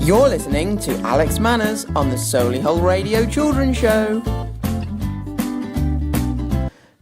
You're listening to Alex Manners on the Solihull Radio Children's Show.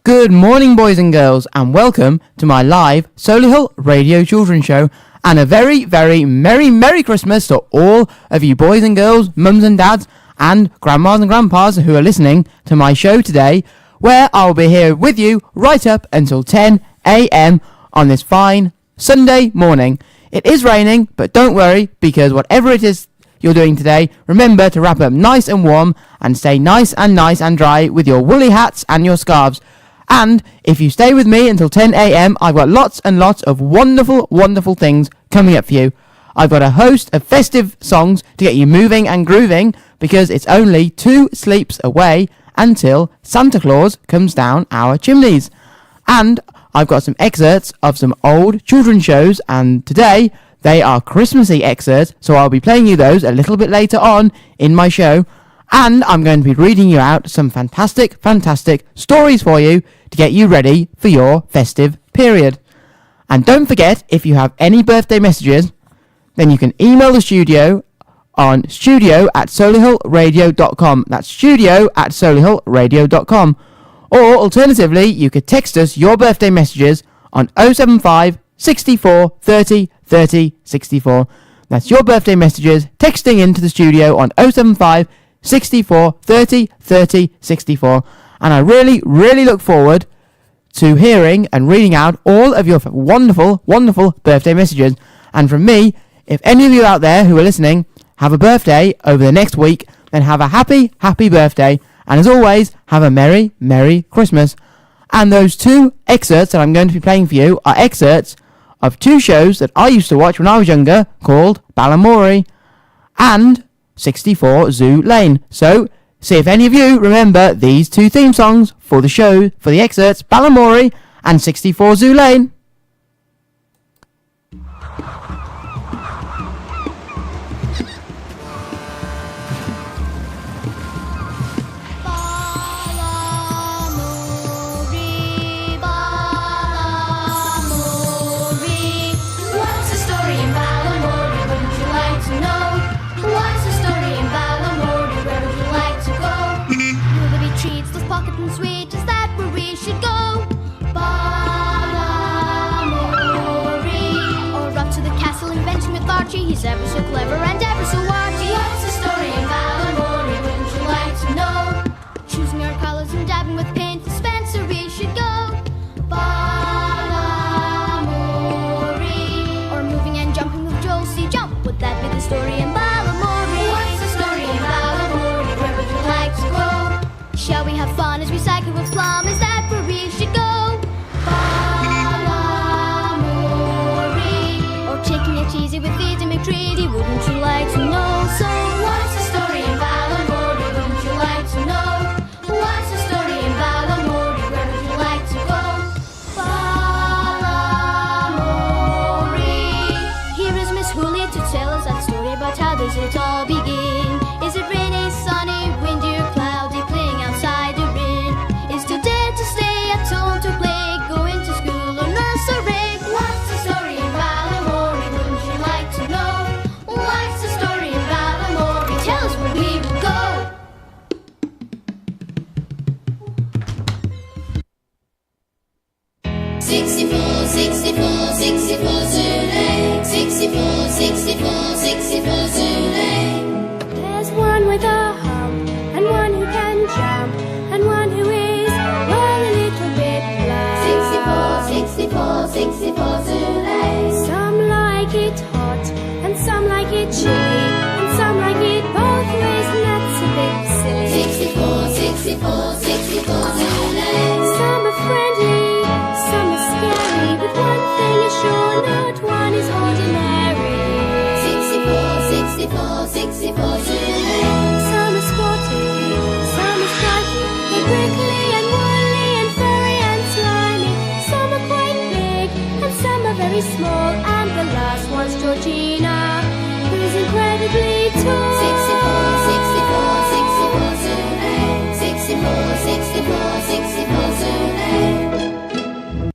Good morning, boys and girls, and welcome to my live Solihull Radio Children's Show, and a very, very Merry Christmas to all of you boys and girls, mums and dads, and grandmas and grandpas who are listening to my show today, where I'll be here with you right up until 10 a.m. on this fine Sunday morning. It is raining, but don't worry, because whatever it is you're doing today, remember to wrap up nice and warm and stay nice and dry with your woolly hats and your scarves. And if you stay with me until 10 a.m, I've got lots and lots of wonderful things coming up for you. I've got a host of festive songs to get you moving and grooving, because it's only 2 sleeps away until Santa Claus comes down our chimneys. And I've got some excerpts of some old children's shows, and today they are Christmassy excerpts, so I'll be playing you those a little bit later on in my show. And I'm going to be reading you out some fantastic stories for you to get you ready for your festive period. And don't forget, if you have any birthday messages, then you can email the studio on studio@solihullradio.com. That's studio@solihullradio.com. Or alternatively, you could text us your birthday messages on 075 64 30 30 64. That's your birthday messages texting into the studio on 075 64 30 30 64. And I really look forward to hearing and reading out all of your wonderful birthday messages. And from me, if any of you out there who are listening have a birthday over the next week, then have a happy birthday. And as always, have a Merry Christmas. And those 2 excerpts that I'm going to be playing for you are excerpts of 2 shows that I used to watch when I was younger, called Balamory and 64 Zoo Lane. So, see if any of you remember these 2 theme songs for the show, for the excerpts, Balamory and 64 Zoo Lane. He's ever so clever and ever so arty. What's the story in Balamory? Wouldn't you like to know? Choosing our colours and dabbing with paint, dispensary should go. Balamory. Or moving and jumping with Josie Jump. Would that be the story in Balamory? What's the story in Balamory? Where would you like to go? Shall we have fun as we cycle with Plum? Is that where we should go? Taking it easy with Feed and McTreaty, wouldn't you like to know? So what's the story in Balamory? Wouldn't you like to know? What's the story in Balamory? Where would you like to go? Balamory. Here is Miss Hooley to tell us that story about how does it all begin. Is it rainy, sunny, windy or cloudy, playing outside or in? Is too dead to stay at home to play, going to school or nursery? What's the story in Balamory? What's the story in Balamory? Tell us where we will go. 64, 64, 64 Zulu. 64, 64, 64 Zulu. There's one with a hump, and one who can jump, and one who is, well, a little bit bland. 64, 64, 64 Zulu. Some like it hot, and some like it chilly, and some like it both ways, and that's a bit silly. 64, 64, 64 Zulu. Some are friendly, some are scary, but one thing is sure, not one is ordinary. 64, 64, 64 Zulu. Some are sporty, some are striky, they're prickly and woolly and furry and slimy. Some are quite big, and some are very small, and the last one's Georgina, who's incredibly tall. 64, 64, 64 Zulu. 64, 64, 64 Zulu.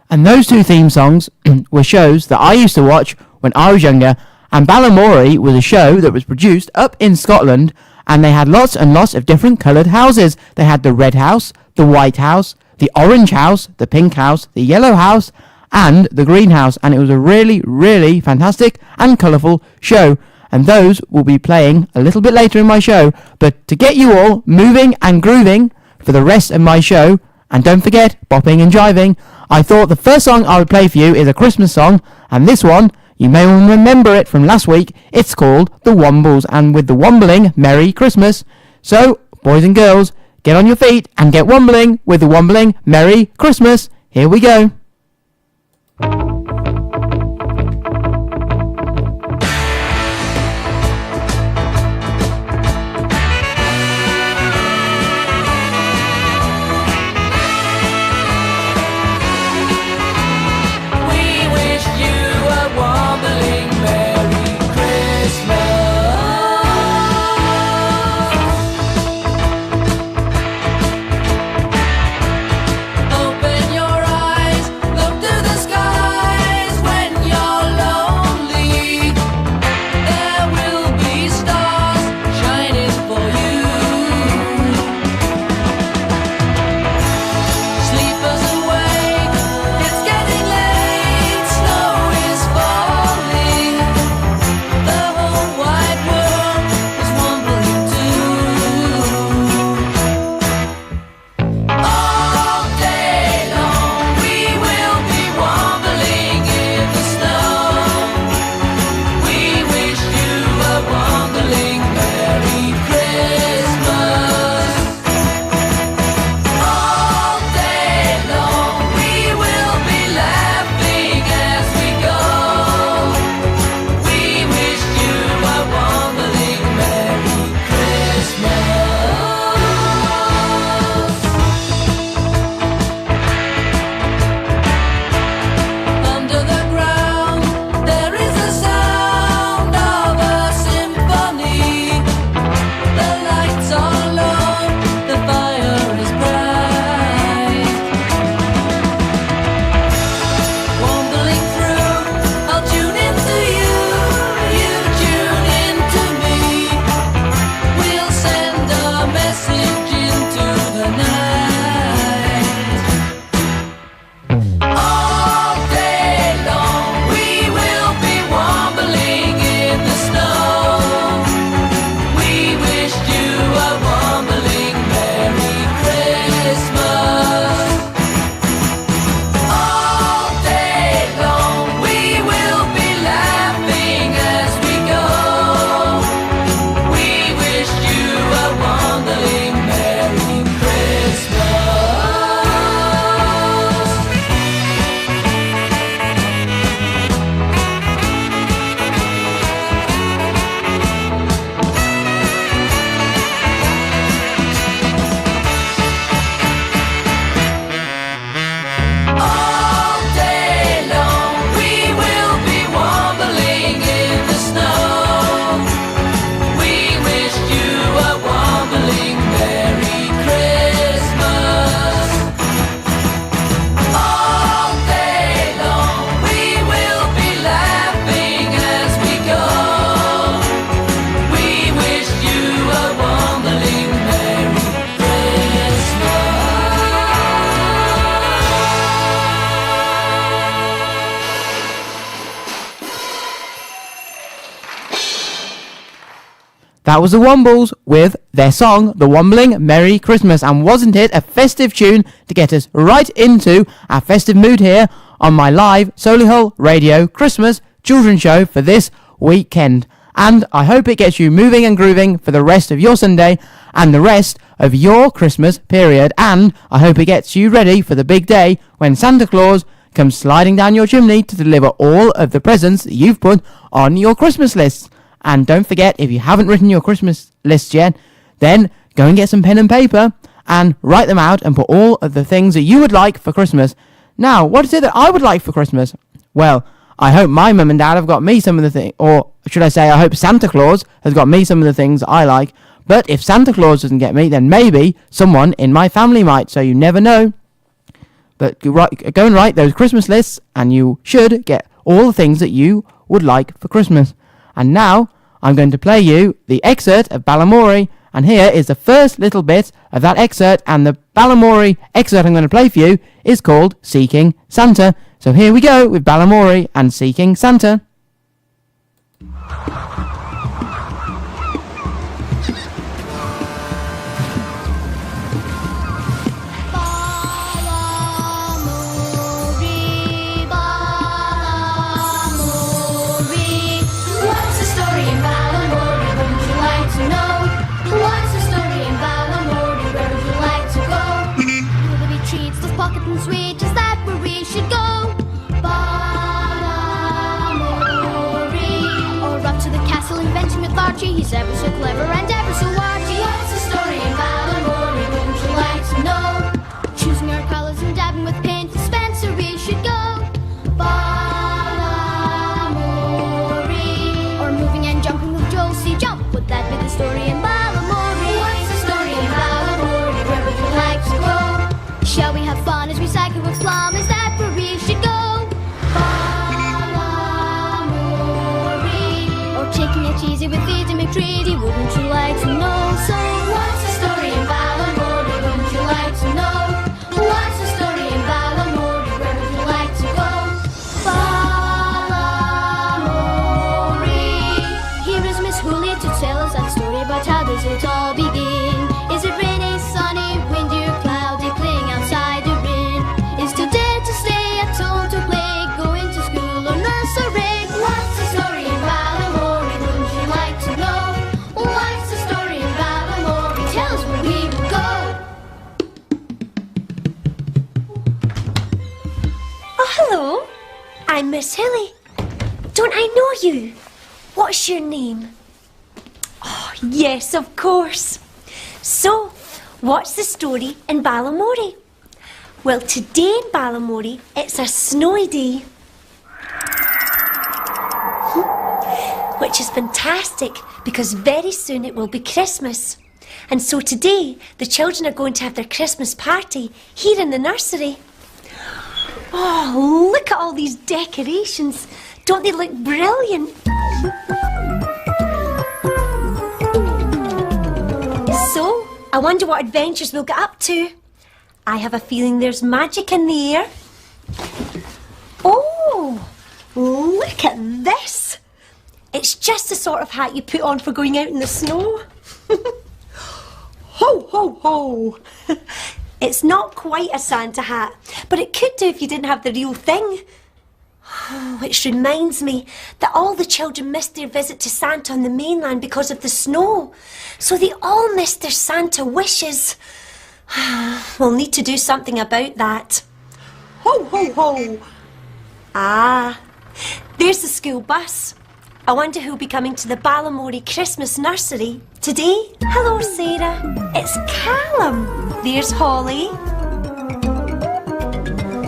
And those 2 theme songs were shows that I used to watch when I was younger, And Balamory was a show that was produced up in Scotland, and they had lots and lots of different coloured houses. They had the red house, the white house, the orange house, the pink house, the yellow house, and the greenhouse, and it was a really, really fantastic and colourful show, and those will be playing a little bit later in my show. But to get you all moving and grooving for the rest of my show, and don't forget bopping and jiving, I thought the first song I would play for you is a Christmas song, and this one, you may remember it from last week. It's called The Wombles, and with the wombling, Merry Christmas. So, boys and girls, get on your feet and get wombling with the wombling, Merry Christmas. Here we go. That was the Wombles with their song, The Wombling Merry Christmas. And wasn't it a festive tune to get us right into our festive mood here on my live Solihull Radio Christmas children's show for this weekend. And I hope it gets you moving and grooving for the rest of your Sunday and the rest of your Christmas period. And I hope it gets you ready for the big day when Santa Claus comes sliding down your chimney to deliver all of the presents that you've put on your Christmas list. And don't forget, if you haven't written your Christmas list yet, then go and get some pen and paper and write them out and put all of the things that you would like for Christmas. Now, what is it that I would like for Christmas? Well, I hope my mum and dad have got me some of the things, or should I say, I hope Santa Claus has got me some of the things that I like. But if Santa Claus doesn't get me, then maybe someone in my family might, so you never know. But go and write those Christmas lists, and you should get all the things that you would like for Christmas. And now I'm going to play you the excerpt of Balamory, and here is the first little bit of that excerpt, and the Balamory excerpt I'm going to play for you is called Seeking Santa. So here we go with Balamory and Seeking Santa. What's the story in Balamory? Wouldn't you like to know? What's the story in Balamory? Where would you like to go? Will there be treats, those pocket and sweet? Is that where we should go? Balamory. Or up to the castle inventing with Archie. He's ever so clever and ever so arty. What's the story in Balamory? Wouldn't you like to know? Choosing our colours and dabbing with paint. To Spencer we should go. Or moving and jumping with Josie. Jump, would that be the story in Balamory? What's the story in Balamory? Where would you like to go? Shall we have fun as we cycle with Flom? Is that where we should go? Balamory. Or taking it easy with Vita McTreaty. Wouldn't you like to know? So what's the story in Balamory? Wouldn't you like to know? What's the story in Balamory? Where would you like to go? Here is Miss Hooley to tell us that story about how does it all begin. Is it rainy, sunny, windy or cloudy, playing outside or in? Is today to stay at home to play, going to school or nursery? What's the story in Balamory? Wouldn't you like to know? What's the story in Balamory? Tell us where we will go. Oh, hello. I'm Miss Hilly. Don't I know you? What's your name? Oh, yes, of course. So, what's the story in Balamory? Well, today in Balamory, it's a snowy day. Which is fantastic, because very soon it will be Christmas. And so today, the children are going to have their Christmas party here in the nursery. Oh, look at all these decorations. Don't they look brilliant? So, I wonder what adventures we'll get up to. I have a feeling there's magic in the air. Oh, look at this. It's just the sort of hat you put on for going out in the snow. Ho, ho, ho. It's not quite a Santa hat, but it could do if you didn't have the real thing. Which reminds me that all the children missed their visit to Santa on the mainland because of the snow. So they all missed their Santa wishes. We'll need to do something about that. Ho, ho, ho. Ah, there's the school bus. I wonder who'll be coming to the Balamory Christmas nursery today. Hello, Sarah. It's Callum. There's Holly.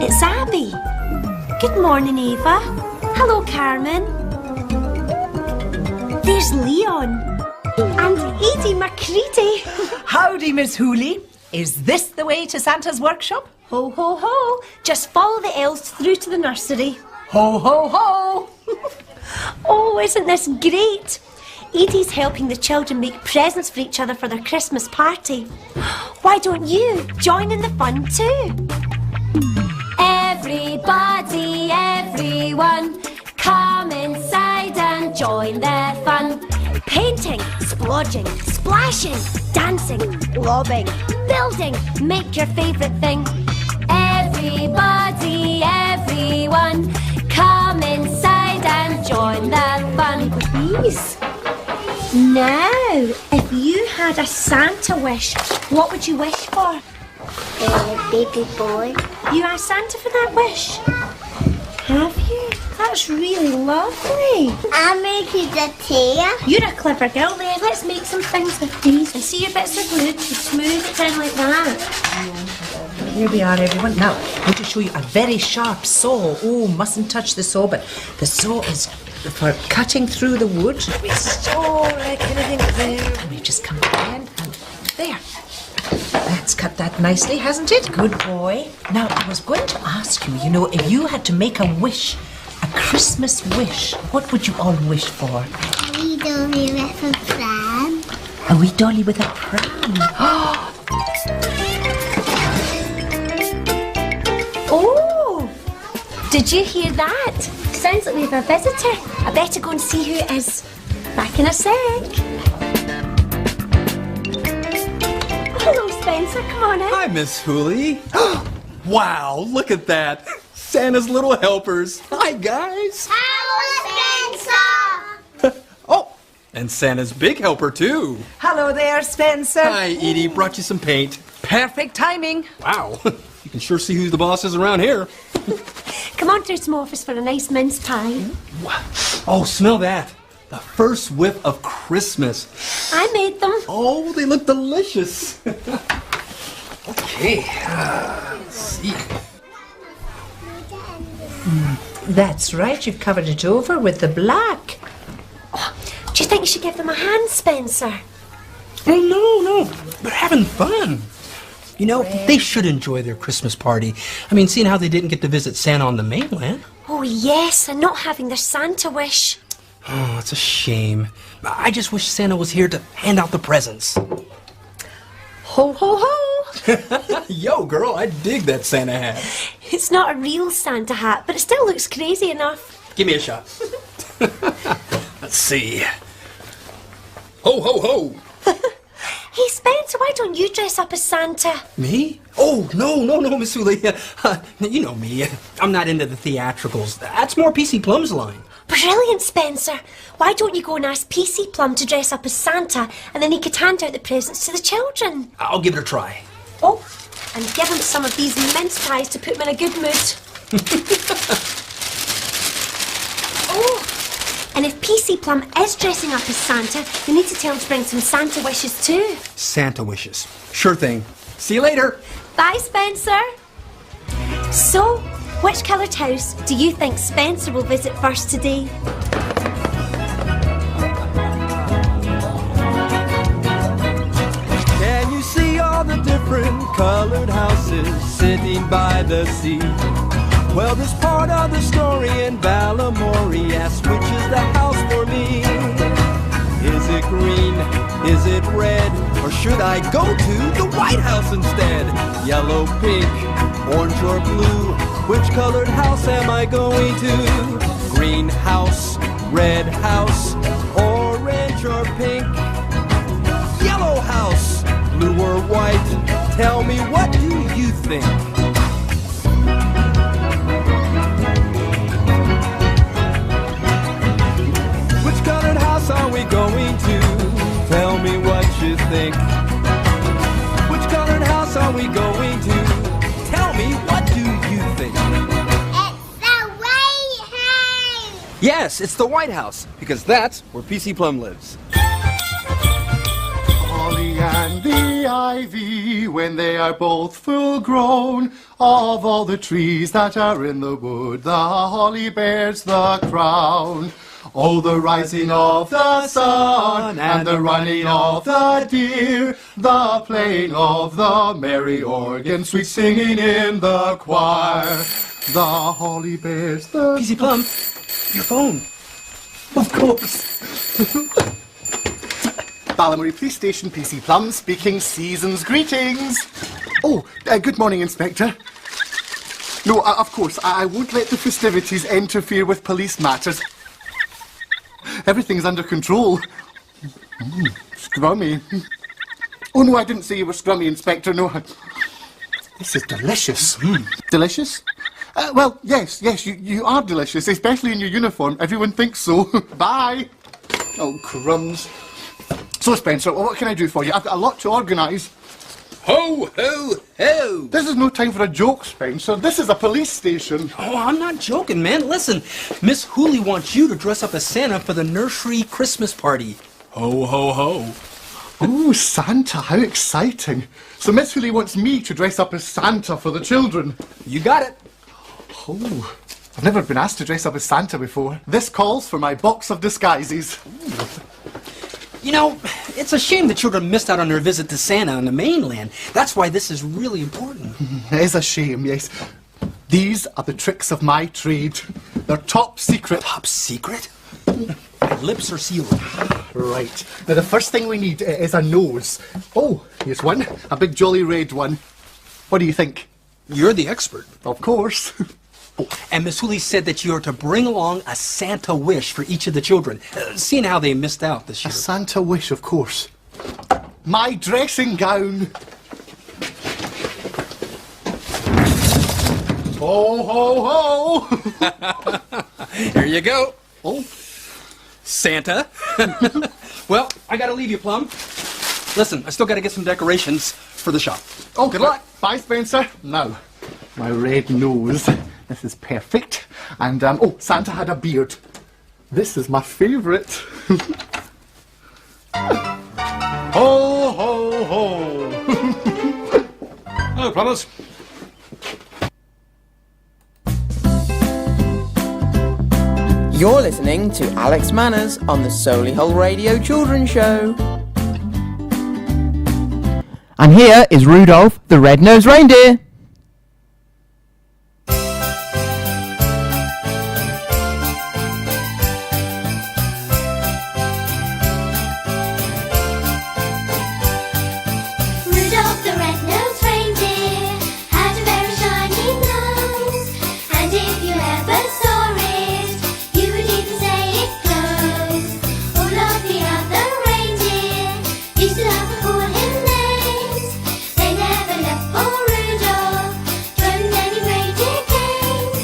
It's Abby. Good morning, Ava. Hello, Carmen. There's Leon. And Edie McCready. Howdy, Miss Hooley. Is this the way to Santa's workshop? Ho, ho, ho. Just follow the elves through to the nursery. Ho, ho, ho! Oh, isn't this great? Edie's helping the children make presents for each other for their Christmas party. Why don't you join in the fun too? Everybody, everyone, come inside and join the fun. Painting, splodging, splashing, dancing, lobbing, building, make your favourite thing. Everybody, everyone, come inside and join the fun. Please. Now, if you had a Santa wish, what would you wish for? Baby boy. You asked Santa for that wish? Have you? That's really lovely. I'll make you the tea. You're a clever girl there. Let's make some things with these. And see your bits of glue to smooth it down like that. Here we are, everyone. Now, I'm going to show you a very sharp saw. Oh, mustn't touch the saw, but the saw is for cutting through the wood. We saw like anything there. And we just come in and there. That's cut that nicely, hasn't it? Good boy. Now, I was going to ask you, if you had to make a wish, a Christmas wish. What would you all wish for? We don't with a pram. A wee dolly with a pram. Oh! Did you hear that? Sounds like we have a visitor. I better go and see who it is. Back in a sec. Hello, Spencer. Come on in. Hi, Miss Hooley. Wow, look at that. Santa's little helpers. Hi, guys. Oh, and Santa's big helper, too. Hello there, Spencer. Hi, Edie. Brought you some paint. Perfect timing. Wow, you can sure see who the boss is around here. Come on through to my office for a nice mince pie. Wow. Oh, smell that. The first whiff of Christmas. I made them. Oh, they look delicious. Okay, let's see. That's right, you've covered it over with the black. Do you think you should give them a hand, Spencer? Oh, no. They're having fun. You know, they should enjoy their Christmas party. I mean, seeing how they didn't get to visit Santa on the mainland. Oh, yes, and not having their Santa wish. Oh, it's a shame. I just wish Santa was here to hand out the presents. Ho, ho, ho. Yo, girl, I dig that Santa hat. It's not a real Santa hat, but it still looks crazy enough. Give me a shot. Let's see. Ho, ho, ho. Hey, Spencer, why don't you dress up as Santa? Me? Oh, no, Miss Hooley. You know me. I'm not into the theatricals. That's more PC Plum's line. Brilliant, Spencer. Why don't you go and ask PC Plum to dress up as Santa, and then he could hand out the presents to the children? I'll give it a try. Oh, and give him some of these mince pies to put him in a good mood. Oh, and if PC Plum is dressing up as Santa, you need to tell him to bring some Santa wishes too. Santa wishes. Sure thing. See you later. Bye, Spencer. So, which coloured house do you think Spencer will visit first today? Can you see all the different colored houses sitting by the sea? Well, this part of the story in Balamory asks which is the house for me. Is it green? Is it red? Or should I go to the White House instead? Yellow, pink, orange or blue? Which colored house am I going to? Green house, red house, orange or pink? Yellow house, blue or white? Tell me, what do you think? Which colored house are we going to? Tell me what you think. Which colored house are we going to? Tell me, what do you think? It's the White House. Yes, it's the White House, because that's where PC Plum lives. Holly and the ivy, when they are both full grown, of all the trees that are in the wood, the holly bears the crown. Oh, the rising of the sun, and the running of the deer, the playing of the merry organ, sweet singing in the choir. The holly bears the... PC Plum, your phone. Of course. Balamory Police Station, PC Plum speaking. Season's greetings. Oh, good morning, Inspector. No, of course, I won't let the festivities interfere with police matters. Everything's under control. Scrummy. Oh, no, I didn't say you were scrummy, Inspector, no. This is delicious. Delicious? Well, yes, you are delicious, especially in your uniform. Everyone thinks so. Bye. Oh, crumbs. So, Spencer, what can I do for you? I've got a lot to organise. Ho, ho, ho! This is no time for a joke, Spencer. This is a police station. Oh, I'm not joking, man. Listen, Miss Hooley wants you to dress up as Santa for the nursery Christmas party. Ho, ho, ho. Oh, Santa, how exciting. So Miss Hooley wants me to dress up as Santa for the children. You got it. Oh, I've never been asked to dress up as Santa before. This calls for my box of disguises. You know, it's a shame the children missed out on their visit to Santa on the mainland. That's why this is really important. It is a shame, yes. These are the tricks of my trade. They're top secret. Top secret? My lips are sealed. Right. Now, the first thing we need is a nose. Oh, here's one. A big jolly red one. What do you think? You're the expert. Of course. Oh, and Miss Hooley said that you are to bring along a Santa wish for each of the children, seeing how they missed out this A year. Santa wish, of course. My dressing gown. Ho, ho, ho! Here you go. Oh, Santa. Well, I gotta leave you, Plum. Listen, I still gotta get some decorations for the shop. oh, good luck. Bye, Spencer. Now, my red nose. This is perfect. And, oh, Santa had a beard. This is my favourite. Ho, ho, ho! Hello, plumbers. You're listening to Alex Manners on the Solihull Radio Children's Show. And here is Rudolph the Red-Nosed Reindeer. Rudolph the red-nosed reindeer had a very shiny nose, and if you ever saw it, you would even say it glows. All of the other reindeer used to love to call him names. They never left poor Rudolph from any reindeer games.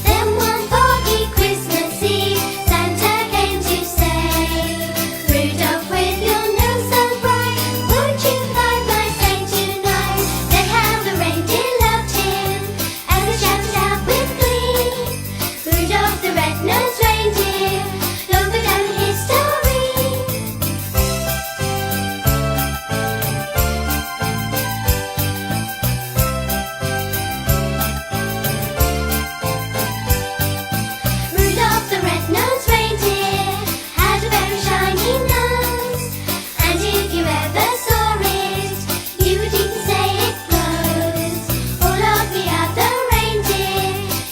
Then one foggy Christmas Eve, Santa came to say, Rudolph, with your nose so bright, won't you fly my sleigh tonight? Then how the reindeer loved him as they shouted out with glee. Rudolph the red-nosed reindeer, long go down in history. Rudolph the red-nosed reindeer had a very shiny nose, and if you ever saw it, you would even say it glows. All of the other reindeer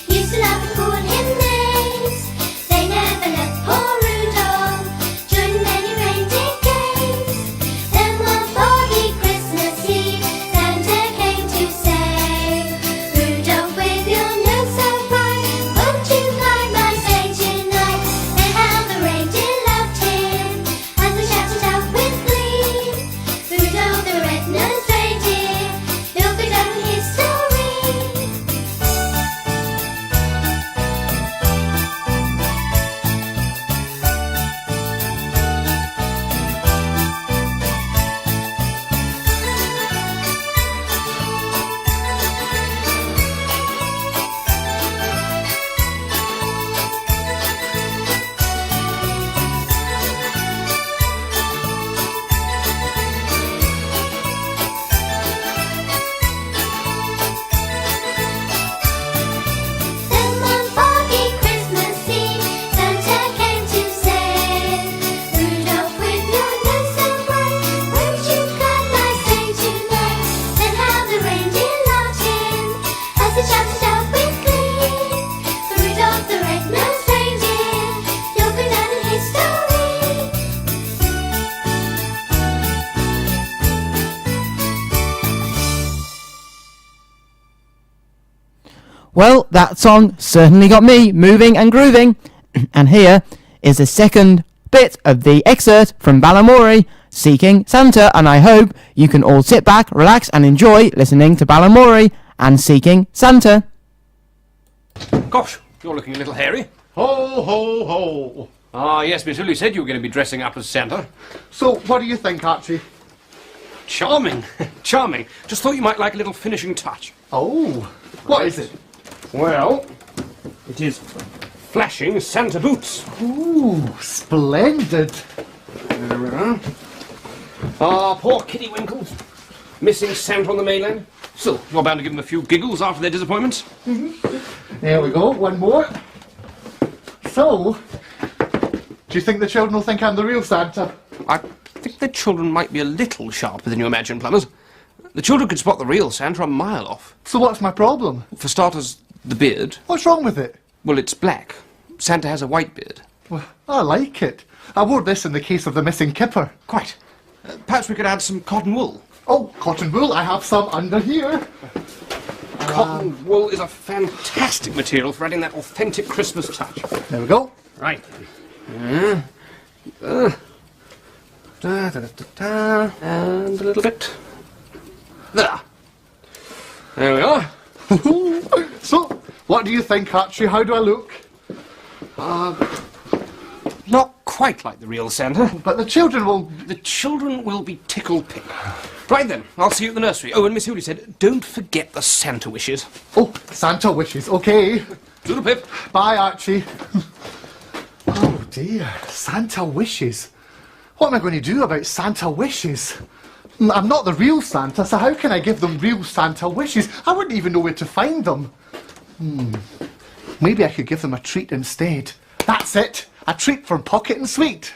used to love to call him names. They never left poor Rudolph during many reindeer games. Then one foggy Christmas Eve, Santa came to say, Rudolph, with your nose so bright, won't you fly my sleigh tonight? Then how the reindeer loved him as they shouted out with glee. Rudolph the red-nosed reindeer, he'll go down in history. Then one foggy Christmas Eve, Santa came to say, Rudolph, with your nose so bright, won't you fly my sleigh tonight? Then how the reindeer loved him as they shouted out with glee. Rudolph the red-nosed reindeer, you'll go down in history. Well, that song certainly got me moving and grooving. And here is the second bit of the excerpt from Balamory, Seeking Santa, and I hope you can all sit back, relax and enjoy listening to Balamory and Seeking Santa. Gosh, you're looking a little hairy. Ho, ho, ho! Ah, yes, Miss Hooley said you were going to be dressing up as Santa. So, what do you think, Archie? Charming, charming. Just thought you might like a little finishing touch. Oh, what is it? Well, it is flashing Santa boots. Ooh, splendid. There we are. Ah, poor Kitty Winkles. Missing Santa on the mainland. Still, you're bound to give them a few giggles after their disappointments. There we go, one more. So, do you think the children will think I'm the real Santa? I think the children might be a little sharper than you imagine, plumbers. The children could spot the real Santa a mile off. So what's my problem? For starters, the beard. What's wrong with it? Well, it's black. Santa has a white beard. Well, I like it. I wore this in the case of the missing kipper. Quite. Perhaps we could add some cotton wool. Oh, cotton wool. I have some under here. Cotton wool is a fantastic material for adding that authentic Christmas touch. There we go. Right. And a little bit. There. There we are. So, what do you think, Archie? How do I look? Not quite like the real Santa. But the children will... The children will be tickled pink. Right then, I'll see you at the nursery. Oh, and Miss Hooley said, don't forget the Santa wishes. Oh, Santa wishes. Okay. Toodle pip. Bye, Archie. Oh, dear. Santa wishes. What am I going to do about Santa wishes? I'm not the real Santa, so how can I give them real Santa wishes? I wouldn't even know where to find them. Maybe I could give them a treat instead. That's it. A treat from Pocket and Sweet.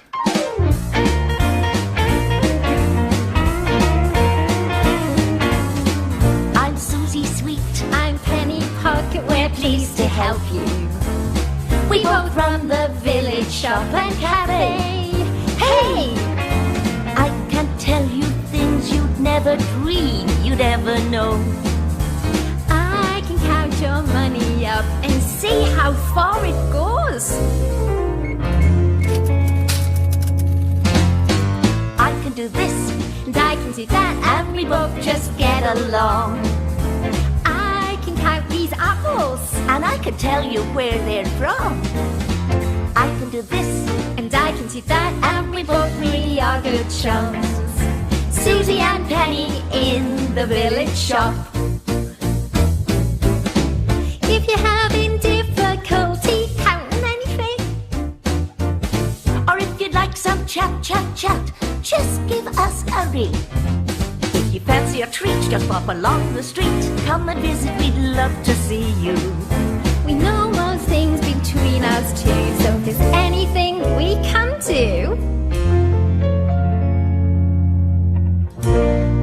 I'm Susie Sweet, I'm Penny Pocket, we're pleased to help you. We both run the village shop and cafe. Hey! I can tell you things you'd never dream you'd ever know. I can count your money up and see how far it goes. I can do this and I can do that, and we both just get along. I can count these apples and I can tell you where they're from. I can do this and I can do that, and we both really are good chums. Susie and Penny in the village shop. If you're having difficulty counting anything, or if you'd like some chat, just give us a ring. If you fancy a treat, just pop along the street. Come and visit, we'd love to see you. We know most things between us two, so if there's anything we can do.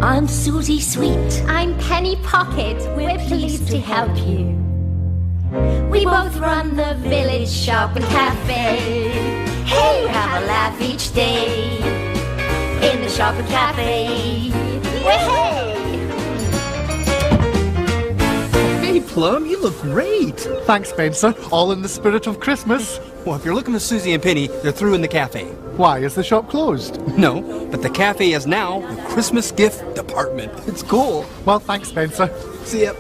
I'm Susie Sweet, I'm Penny Pocket, we're pleased to help you. We both run the village shop and cafe. Hey, have a laugh each day in the shop and cafe. Hey! Hey, Plum, you look great. Thanks, Spencer. All in the spirit of Christmas. Well, if you're looking for Susie and Penny, they're through in the cafe. Why, is the shop closed? No, but the cafe is now the Christmas gift department. It's cool. Well, thanks, Spencer. See ya.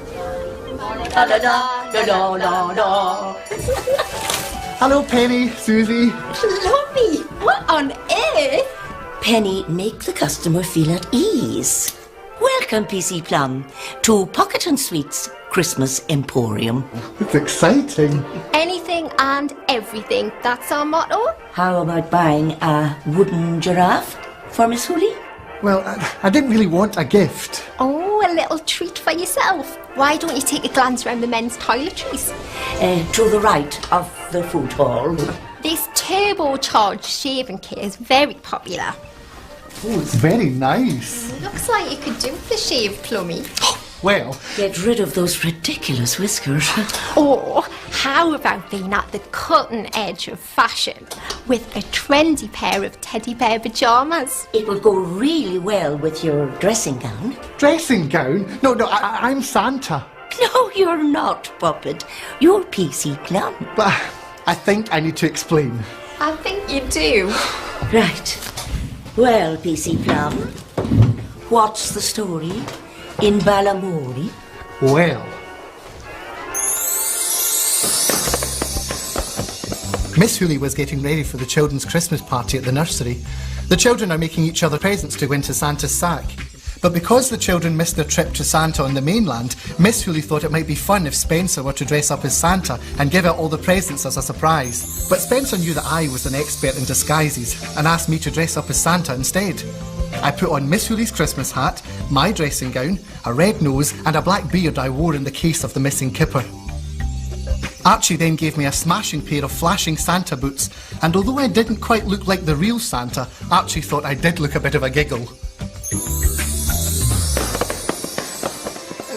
Da da da da da da da. Hello, Penny, Susie. Lummy, what on earth? Penny, make the customer feel at ease. Welcome, PC Plum, to Pocket and Sweet's Christmas Emporium. It's exciting. Anything and everything, that's our motto. How about buying a wooden giraffe for Miss Hooley? Well, I didn't really want a gift. Oh, a little treat for yourself. Why don't you take a glance around the men's toiletries? To the right of the food hall. This turbocharged shaving kit is very popular. Oh, it's very nice. Looks like you could do with the shave, Plummy. Well, Get rid of those ridiculous whiskers. Or how about being at the cutting edge of fashion with a trendy pair of teddy bear pyjamas? It will go really well with your dressing gown. dressing gown? No, I'm Santa. No, you're not, Puppet. You're PC Plum. But I think I need to explain. I think you do. Right. Well, PC Plum, what's the story in Balamori? Well, Miss Hooley was getting ready for the children's Christmas party at the nursery. The children are making each other presents to go into Santa's sack. But because the children missed their trip to Santa on the mainland, Miss Hooley thought it might be fun if Spencer were to dress up as Santa and give out all the presents as a surprise. But Spencer knew that I was an expert in disguises and asked me to dress up as Santa instead. I put on Miss Hooley's Christmas hat, my dressing gown, a red nose and a black beard I wore in the case of the missing kipper. Archie then gave me a smashing pair of flashing Santa boots, and although I didn't quite look like the real Santa, Archie thought I did look a bit of a giggle.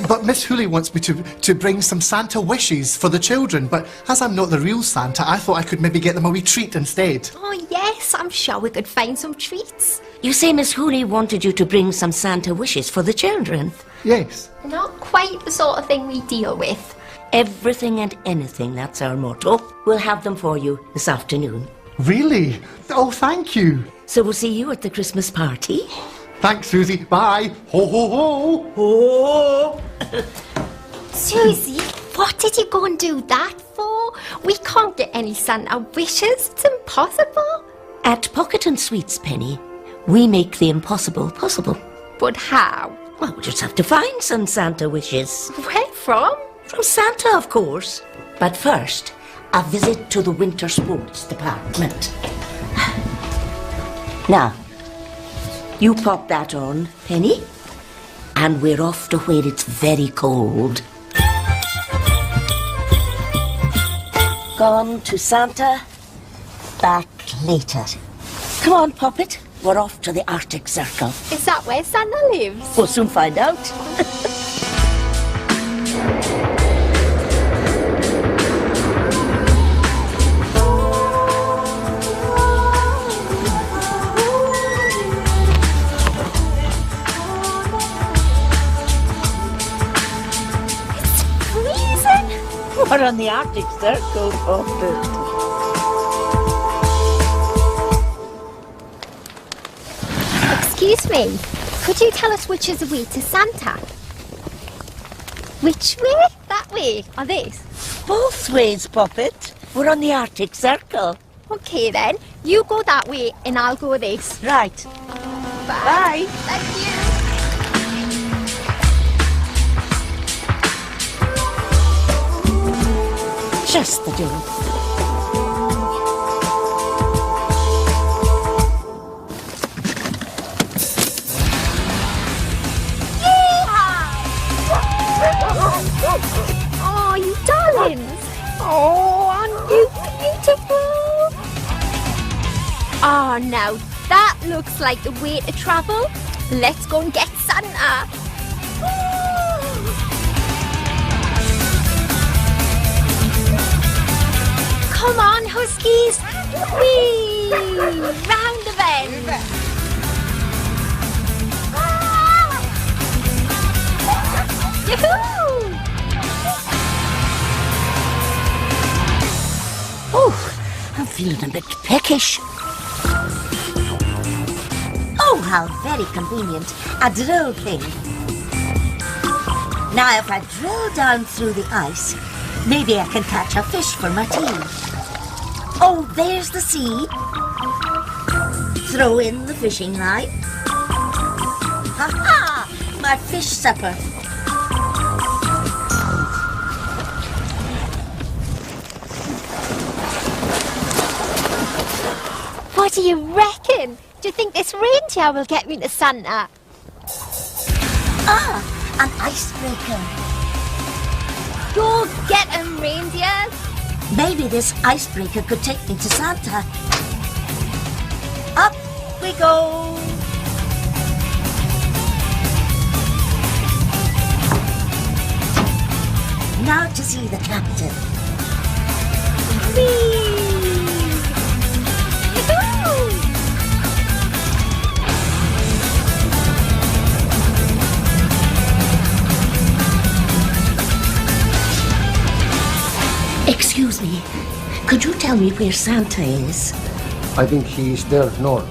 But Miss Hooley wants me to bring some Santa wishes for the children, but as I'm not the real Santa, I thought I could maybe get them a wee treat instead. Oh, yes, I'm sure we could find some treats. You say Miss Hooley wanted you to bring some Santa wishes for the children? Yes. Not quite the sort of thing we deal with. Everything and anything, that's our motto. We'll have them for you this afternoon. Really? Oh, thank you. So we'll see you at the Christmas party. Thanks, Susie. Bye. Ho, ho, ho. Ho! Susie, what did you go and do that for? We can't get any Santa wishes. It's impossible. At Pocket and Sweets, Penny, we make the impossible possible. But how? Well, we just have to find some Santa wishes. Where from? From Santa, of course. But first, a visit to the winter sports department. Now, you pop that on, Penny, and we're off to where it's very cold. Gone to Santa, back later. Come on, Poppet, we're off to the Arctic Circle. Is that where Santa lives? We'll soon find out. We're on the Arctic Circle, Poppet. Excuse me, could you tell us which is the way to Santa? Which way? That way, or this? Both ways, Poppet. We're on the Arctic Circle. Okay then, you go that way and I'll go this. Right. Bye. Thank you. Just the do. Oh, you darlings! Oh, aren't you beautiful? Oh, now that looks like the way to travel. Let's go and get Santa. Come on, Huskies! Whee! Round the bend! Yoo-hoo! Oh, I'm feeling a bit peckish. Oh, how very convenient. A drill thing. Now, if I drill down through the ice, maybe I can catch a fish for my tea. Oh, there's the sea. Throw in the fishing line. Ha-ha! My fish supper. What do you reckon? Do you think this reindeer will get me to Santa? Ah, an icebreaker. Go get 'em, reindeers! Maybe this icebreaker could take me to Santa. Up we go. Now to see the captain. Excuse me, could you tell me where Santa is? I think he's there north.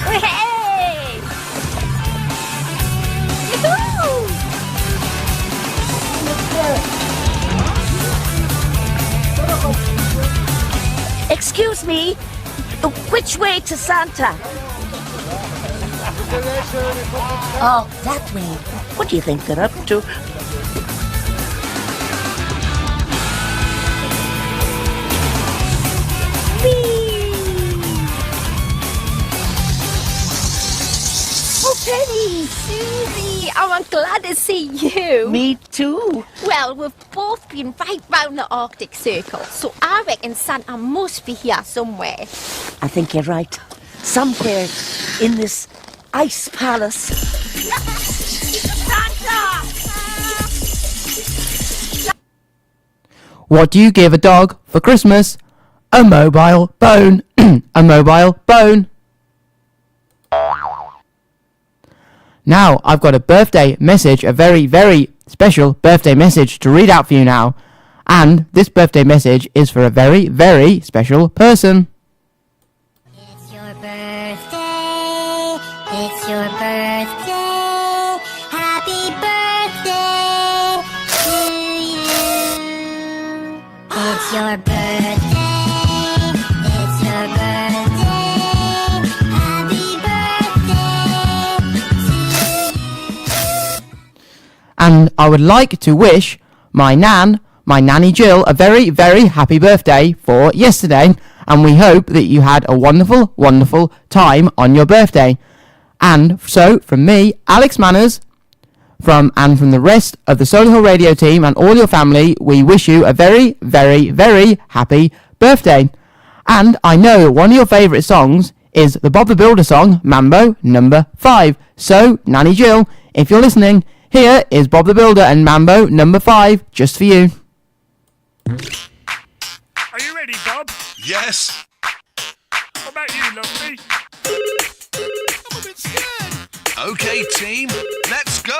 Hey! Yoo-hoo! Excuse me, which way to Santa? Oh, that way. What do you think they're up to? Oh, Penny! Susie! Oh, I'm glad to see you. Me too. Well, we've both been right round the Arctic Circle, so I reckon Santa must be here somewhere. I think you're right. Somewhere in this ice palace. What do you give a dog for Christmas? A mobile bone. A mobile bone. Now, I've got a birthday message, a very, very special birthday message to read out for you now. And this birthday message is for a very, very special person. It's your birthday. It's your birthday. Happy birthday to you. It's your birthday. It's your birthday. Happy birthday to you. And I would like to wish my nanny Jill, a very, very happy birthday for yesterday. And we hope that you had a wonderful, wonderful time on your birthday. And so, from me, Alex Manners, from the rest of the Solihull radio team and all your family, we wish you a very, very, very happy birthday. And I know one of your favourite songs is the Bob the Builder song, Mambo number 5. So, Nanny Jill, if you're listening, here is Bob the Builder and Mambo number 5, just for you. Are you ready, Bob? Yes. What about you, lovely? I'm a bit scared. Okay, team, let's go.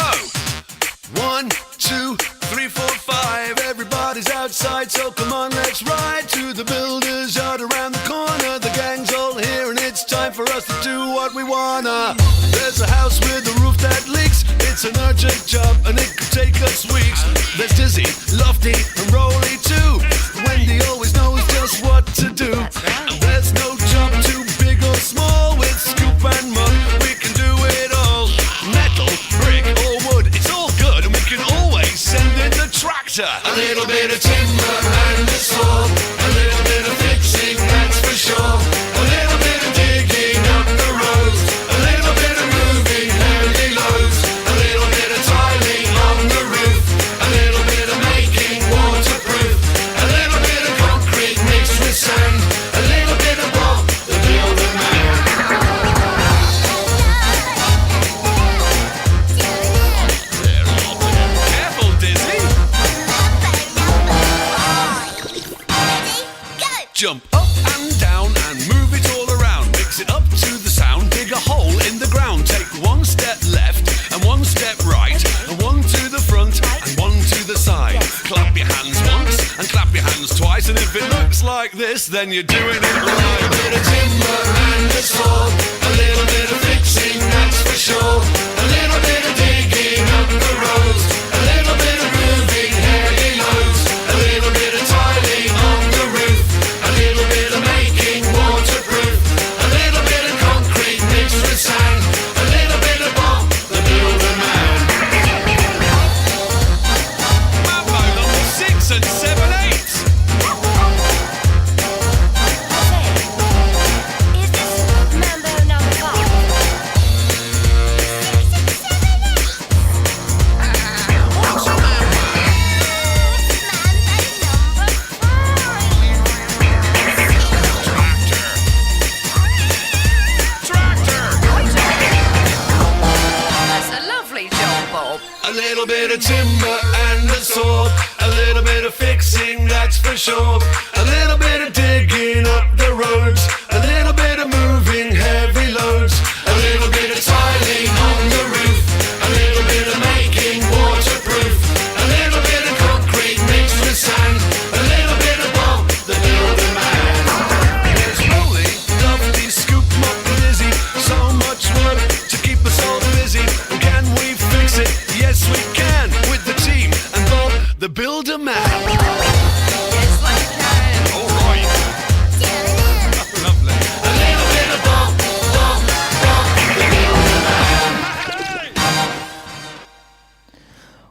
1, 2, 3, 4, 5. Everybody's outside, so come on, let's ride to the builder's yard around the corner. The gang's all here, and it's time for us to do what we wanna. There's a house with a roof that leaks. It's an urgent job, and it could take us weeks. There's Dizzy, Lofty, and Rolly too. Wendy always knows just what to do. And there's no job too big or small. With scoop and mug, we can do it all. Metal, brick, or wood, it's all good, and we can always send in the tractor. A little bit of timber and a saw. A little bit of fixing, that's for sure. A little bit of digging up the roads. A little bit of moving heavy loads. A little bit of tiling on the roof. A little bit of making waterproof. A little bit of concrete mixed with sand. A little bit of Bob the Builder Man. Careful, Dizzy. Jump up and down and move it all around. Mix it up to the sound. Dig a hole in the ground. Take one step left and one step right. And one to the front and one to the side. Clap your hands once and clap your hands twice. And if it looks like this, then you're doing it right. A little bit of timber and a saw. A little bit of fixing, that's for sure. A little bit of digging up the roads. A little bit of moving heavy loads. A little bit of tiling on the roof. A little bit of making waterproof. A little bit of concrete mixed with sand. A little bit of Bob the Builder Man. Mambo number 6 and 7, 8. Is this Mambo number 5? What's a mambo? Tractor. That's a lovely job, Bob. A little bit of timber and a saw. A little bit of fixing, that's for sure. A little bit of digging up the roads. A little bit of moving heavy loads. A little bit of tiling on the roof. A little bit of making waterproof. A little bit of concrete mixed with sand. A little bit of Bob the Builder Man. There's Rolly, Lofty, Scoop, Mop, and Dizzy. So much work to keep us all busy. Can we fix it? Yes, we can. With the team and Bob the Builder Man. Yes, they can. All right. Lovely. A little bit of Bob, Bob, Bob the Builder Man.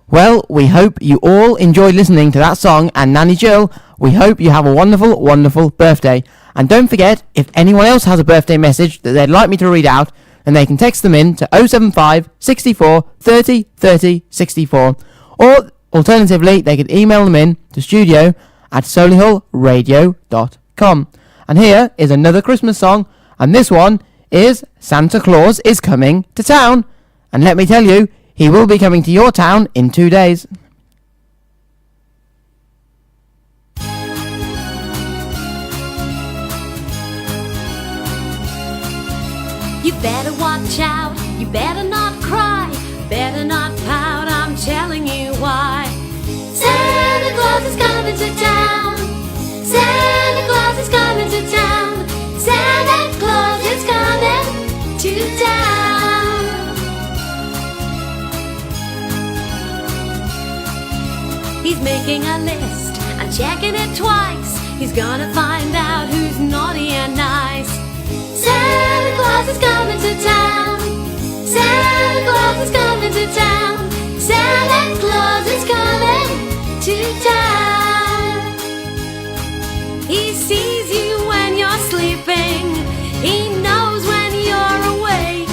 Well, we hope you all enjoyed listening to that song, and Nanny Jill, we hope you have a wonderful, wonderful birthday. And don't forget, if anyone else has a birthday message that they'd like me to read out, then they can text them in to 075 64 30 30 64. Or, alternatively, they could email them in to studio@solihullradio.com. And here is another Christmas song, and this one is Santa Claus is coming to town. And let me tell you, he will be coming to your town in 2 days. You better watch out, you better not cry, better not pout, I'm telling you why. Santa Claus is coming to town. Santa Claus is coming to town. Santa Claus is coming to town. He's making a list and checking it twice. He's gonna find out who's naughty and nice. Santa Claus is coming to town. Santa Claus is coming to town. Santa Claus is coming to town. He sees you when you're sleeping. He knows when you're awake.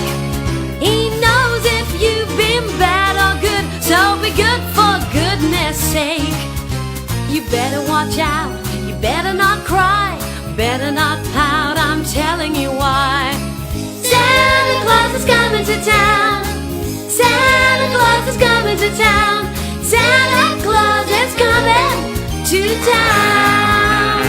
He knows if you've been bad or good. So be good for goodness sake. You better watch out. You better not cry. Better not pout. I'm telling you why. Santa Claus is coming to town. Santa Claus is coming to town. Santa Claus is coming to town.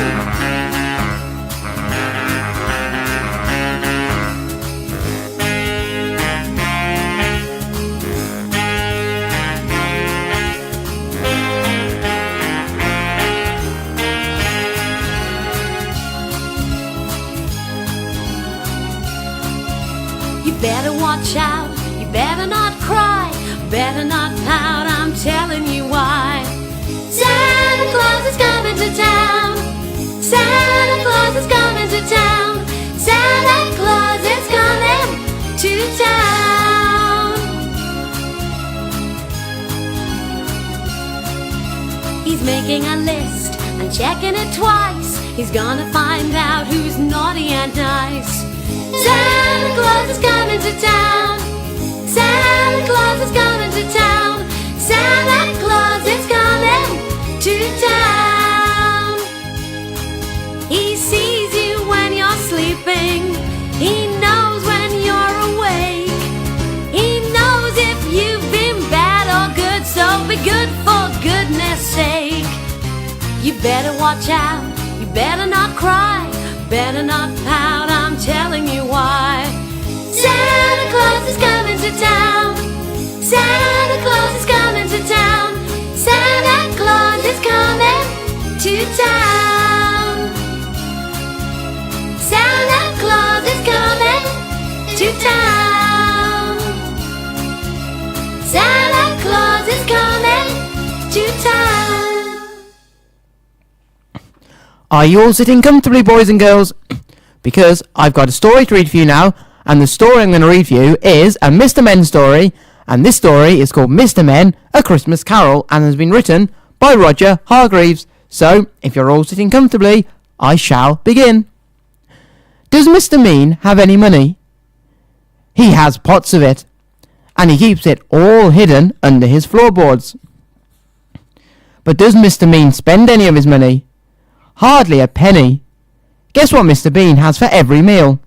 You better watch out, you better not cry, better not pout, I'm telling you why. Santa Claus is coming to town. Santa Claus is coming to town. Santa Claus is coming to town. He's making a list and checking it twice. He's gonna find out who's naughty and nice. Santa Claus is coming to town. Santa Claus is coming to town. Santa Claus is coming to town. He sees you when you're sleeping. He knows when you're awake. He knows if you've been bad or good. So be good for goodness sake. You better watch out. You better not cry. Better not pout. I'm telling you why. Santa Claus is coming to town. Santa Claus is coming to town. Santa Claus is coming to town. Santa Claus is coming to town. Santa Claus is coming to town. Are you all sitting comfortably, boys and girls? Because I've got a story to read for you now, and the story I'm going to read for you is a Mr. Men story, and this story is called Mr. Men, A Christmas Carol, and has been written by Roger Hargreaves. So, if you're all sitting comfortably, I shall begin. Does Mr. Mean have any money? He has pots of it, and he keeps it all hidden under his floorboards. But does Mr. Mean spend any of his money? Hardly a penny. Guess what Mr. Bean has for every meal?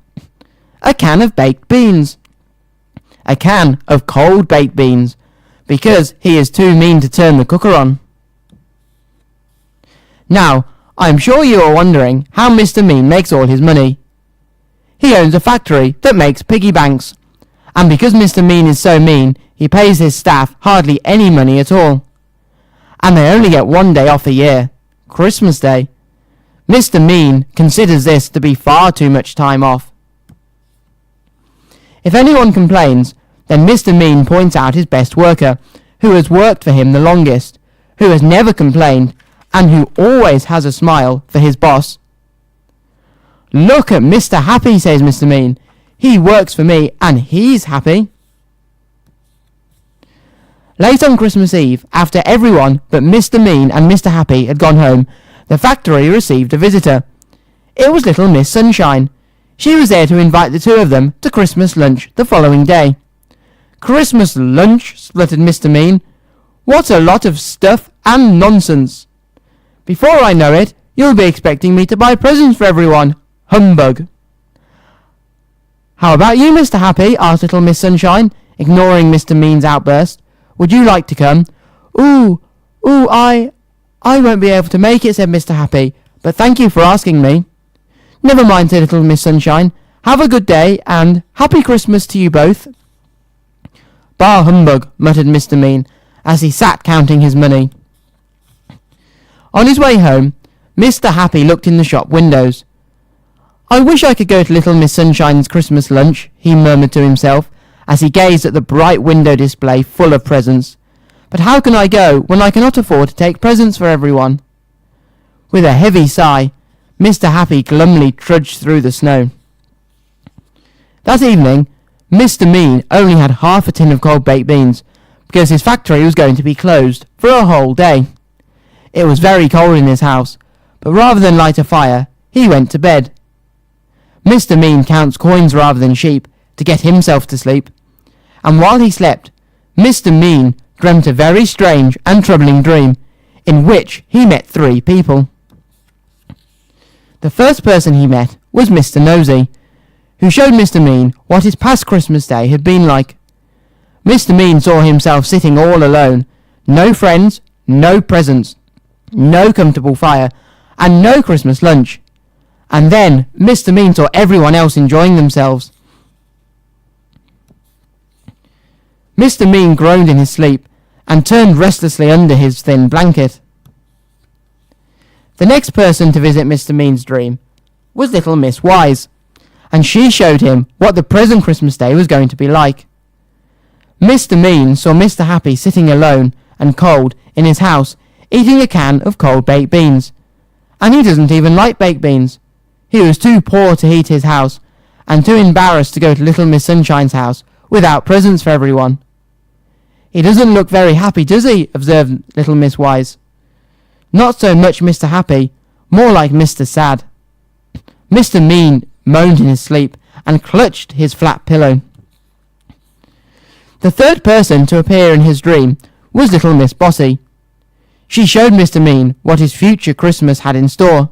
A can of baked beans. A can of cold baked beans, because he is too mean to turn the cooker on. Now, I'm sure you are wondering how Mr. Mean makes all his money. He owns a factory that makes piggy banks, and because Mr. Mean is so mean, he pays his staff hardly any money at all. And they only get one day off a year, Christmas Day. Mr. Mean considers this to be far too much time off. If anyone complains, then Mr. Mean points out his best worker, who has worked for him the longest, who has never complained, and who always has a smile for his boss. Look at Mr. Happy, says Mr. Mean. He works for me, and he's happy. Late on Christmas Eve, after everyone but Mr. Mean and Mr. Happy had gone home, the factory received a visitor. It was little Miss Sunshine. She was there to invite the two of them to Christmas lunch the following day. Christmas lunch, spluttered Mr. Mean. What a lot of stuff and nonsense. Before I know it, 'You'll be expecting me to buy presents for everyone. Humbug. How about you, Mr. Happy? Asked little Miss Sunshine, ignoring Mr. Mean's outburst. Would you like to come? Ooh, I won't be able to make it, said Mr. Happy, but thank you for asking me. Never mind, said little Miss Sunshine. Have a good day, and Happy Christmas to you both. Bah humbug, muttered Mr. Mean, as he sat counting his money. On his way home, Mr. Happy looked in the shop windows. I wish I could go to little Miss Sunshine's Christmas lunch, he murmured to himself, as he gazed at the bright window display full of presents. But how can I go when I cannot afford to take presents for everyone? With a heavy sigh, Mr. Happy glumly trudged through the snow. That evening, Mr. Mean only had half a tin of cold baked beans, because his factory was going to be closed for a whole day. It was very cold in his house, but rather than light a fire, he went to bed. Mr. Mean counts coins rather than sheep to get himself to sleep, and while he slept, Mr. Mean dreamt a very strange and troubling dream, in which he met 3 people. The first person he met was Mr. Nosey, who showed Mr. Mean what his past Christmas day had been like. Mr. Mean saw himself sitting all alone, no friends, no presents, no comfortable fire, and no Christmas lunch. And then Mr. Mean saw everyone else enjoying themselves. Mr. Mean groaned in his sleep and turned restlessly under his thin blanket. The next person to visit Mr. Mean's dream was little Miss Wise, and she showed him what the present Christmas day was going to be like. Mr. Mean saw Mr. Happy sitting alone and cold in his house eating a can of cold baked beans, and he doesn't even like baked beans. He was too poor to heat his house, and too embarrassed to go to little Miss Sunshine's house without presents for everyone. He doesn't look very happy, does he? Observed little Miss Wise. Not so much Mr. Happy, more like Mr. Sad. Mr. Mean moaned in his sleep and clutched his flat pillow. The third person to appear in his dream was little Miss Bossy. She showed Mr. Mean what his future Christmas had in store.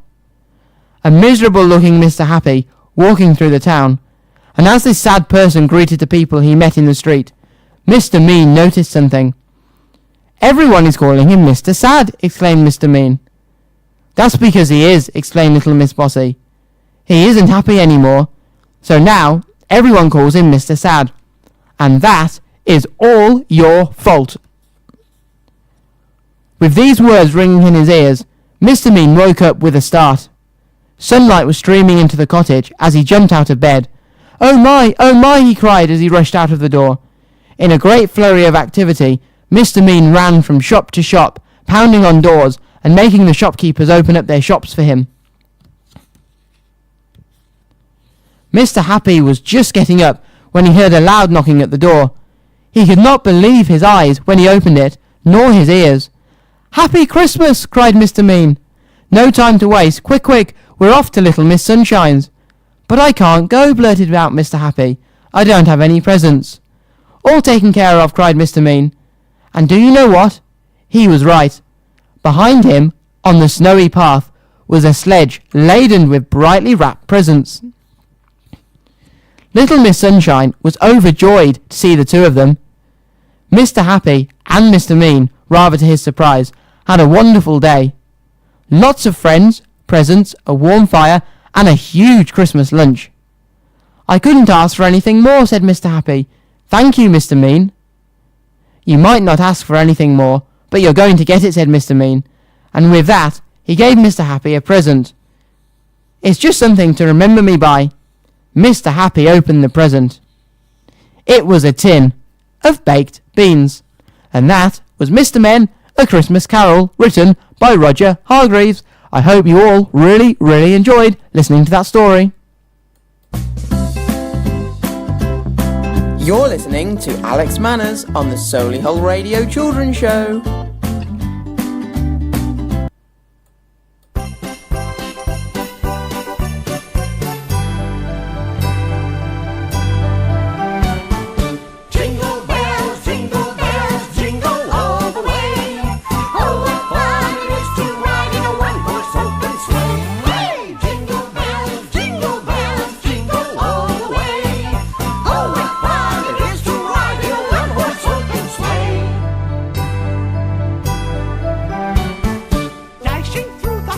A miserable-looking Mr. Happy walking through the town, and as this sad person greeted the people he met in the street, Mr. Mean noticed something. Everyone is calling him Mr. Sad, exclaimed Mr. Mean. That's because he is, explained little Miss Bossy. He isn't happy anymore, so now everyone calls him Mr. Sad. And that is all your fault. With these words ringing in his ears, Mr. Mean woke up with a start. Sunlight was streaming into the cottage as he jumped out of bed. Oh my, he cried as he rushed out of the door. In a great flurry of activity, Mr. Mean ran from shop to shop, pounding on doors and making the shopkeepers open up their shops for him. Mr. Happy was just getting up when he heard a loud knocking at the door. He could not believe his eyes when he opened it, nor his ears. Happy Christmas, cried Mr. Mean. No time to waste. Quick, we're off to little Miss Sunshine's. But I can't go, blurted out Mr. Happy. I don't have any presents. All taken care of, cried Mr. Mean. And do you know what? He was right. Behind him, on the snowy path, was a sledge laden with brightly wrapped presents. Little Miss Sunshine was overjoyed to see the two of them. Mr. Happy and Mr. Mean, rather to his surprise, had a wonderful day. Lots of friends, presents, a warm fire, and a huge Christmas lunch. I couldn't ask for anything more, said Mr. Happy. Thank you, Mr. Mean. You might not ask for anything more, but you're going to get it, said Mr. Mean. And with that, he gave Mr. Happy a present. It's just something to remember me by. Mr. Happy opened the present. It was a tin of baked beans. And that was Mr. Men, A Christmas Carol, written by Roger Hargreaves. I hope you all really enjoyed listening to that story. You're listening to Alex Manners on the Solihull Radio Children's Show.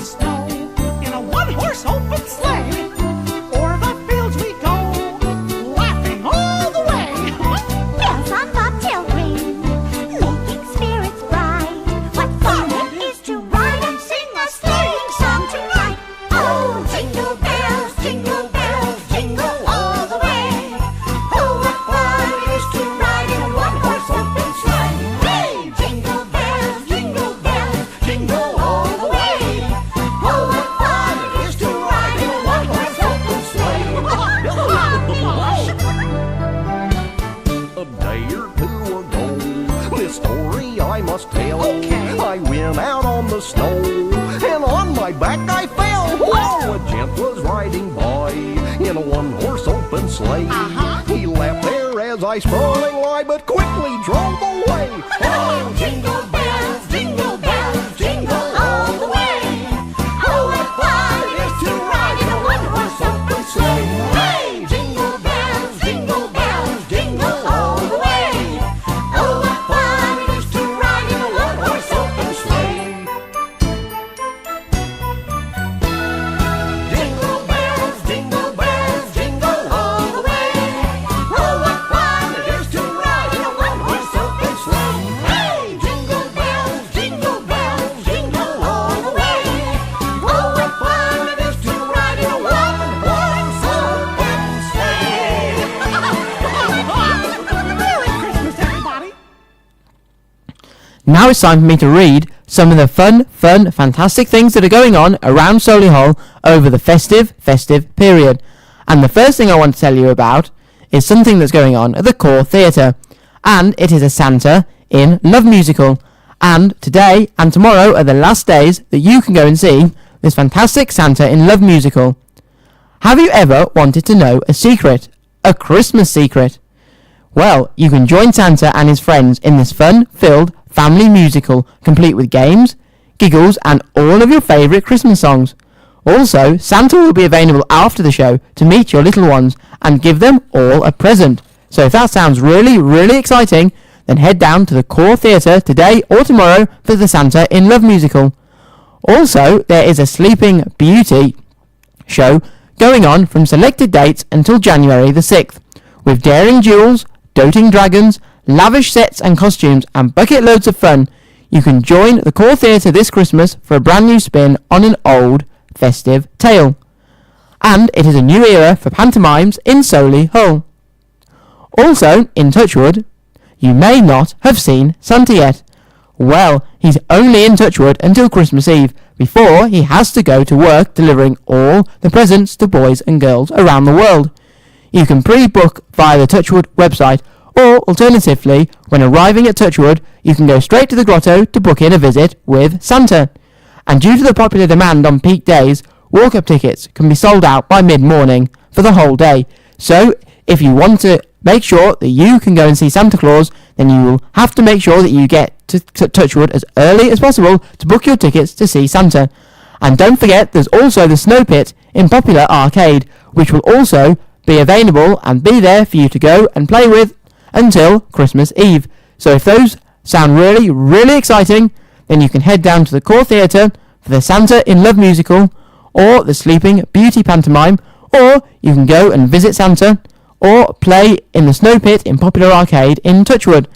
snow in a one-horse open sleigh. O'er the fields we go, laughing all the way. Bells on bobtail ring, making spirits bright. What fun it is to ride and sing a sleighing song tonight. Oh, jingle bells, jingle all the way. Oh, what fun it is to ride in a one-horse open sleigh. Hey, jingle bells, jingle all the way. Oh, what fun it is to ride in a one-horse open sleigh. A day or two ago, this story I must tell. I went out on the snow, and on my back I fell. Whoa! A gent was riding by in a one-horse open sleigh. He laughed there as I sprawling lie, but quickly drove away. Oh, jingle bells, jingle all the way. Oh, what fun it is to ride in a one-horse open sleigh. Hey, jingle bells, jingle all the way. Oh, what fun it is to ride in a one-horse open sleigh. Jingle bells, jingle all the way. Oh, what fun it is to ride in a one-horse open sleigh. Hey, jingle bells, jingle all the way. Oh, what fun it is to ride in a one-horse open sleigh. Merry Christmas, everybody. Now it's time for me to read some of the fun, fantastic things that are going on around Solihull over the festive period. And the first thing I want to tell you about is something that's going on at the Core Theatre. And it is a Santa in Love musical. And today and tomorrow are the last days that you can go and see this fantastic Santa in Love musical. Have you ever wanted to know a secret? A Christmas secret? Well, you can join Santa and his friends in this fun-filled family musical, complete with games, giggles, and all of your favourite Christmas songs. Also, Santa will be available after the show to meet your little ones and give them all a present. So if that sounds really exciting, then head down to the Core Theatre today or tomorrow for the Santa in Love musical. Also, there is a Sleeping Beauty show going on from selected dates until January the 6th, with daring duels, doting dragons, lavish sets and costumes, and bucket loads of fun. You can join the Core Theatre this Christmas for a brand new spin on an old festive tale. And it is a new era for pantomimes in Solihull. Also, in Touchwood, you may not have seen Santa yet. Well, he's only in Touchwood until Christmas Eve, before he has to go to work delivering all the presents to boys and girls around the world. You can pre-book via the Touchwood website, or alternatively, when arriving at Touchwood, you can go straight to the grotto to book in a visit with Santa. And due to the popular demand on peak days, walk-up tickets can be sold out by mid-morning for the whole day. So, if you want to make sure that you can go and see Santa Claus, then you will have to make sure that you get to Touchwood as early as possible to book your tickets to see Santa. And don't forget, there's also the Snow Pit in Popular Arcade, which will also be available and be there for you to go and play with until Christmas Eve. So if those sound really exciting, then you can head down to the Core Theatre for the Santa in Love musical, or the Sleeping Beauty pantomime, or you can go and visit Santa, or play in the Snow Pit in Popular Arcade in Touchwood.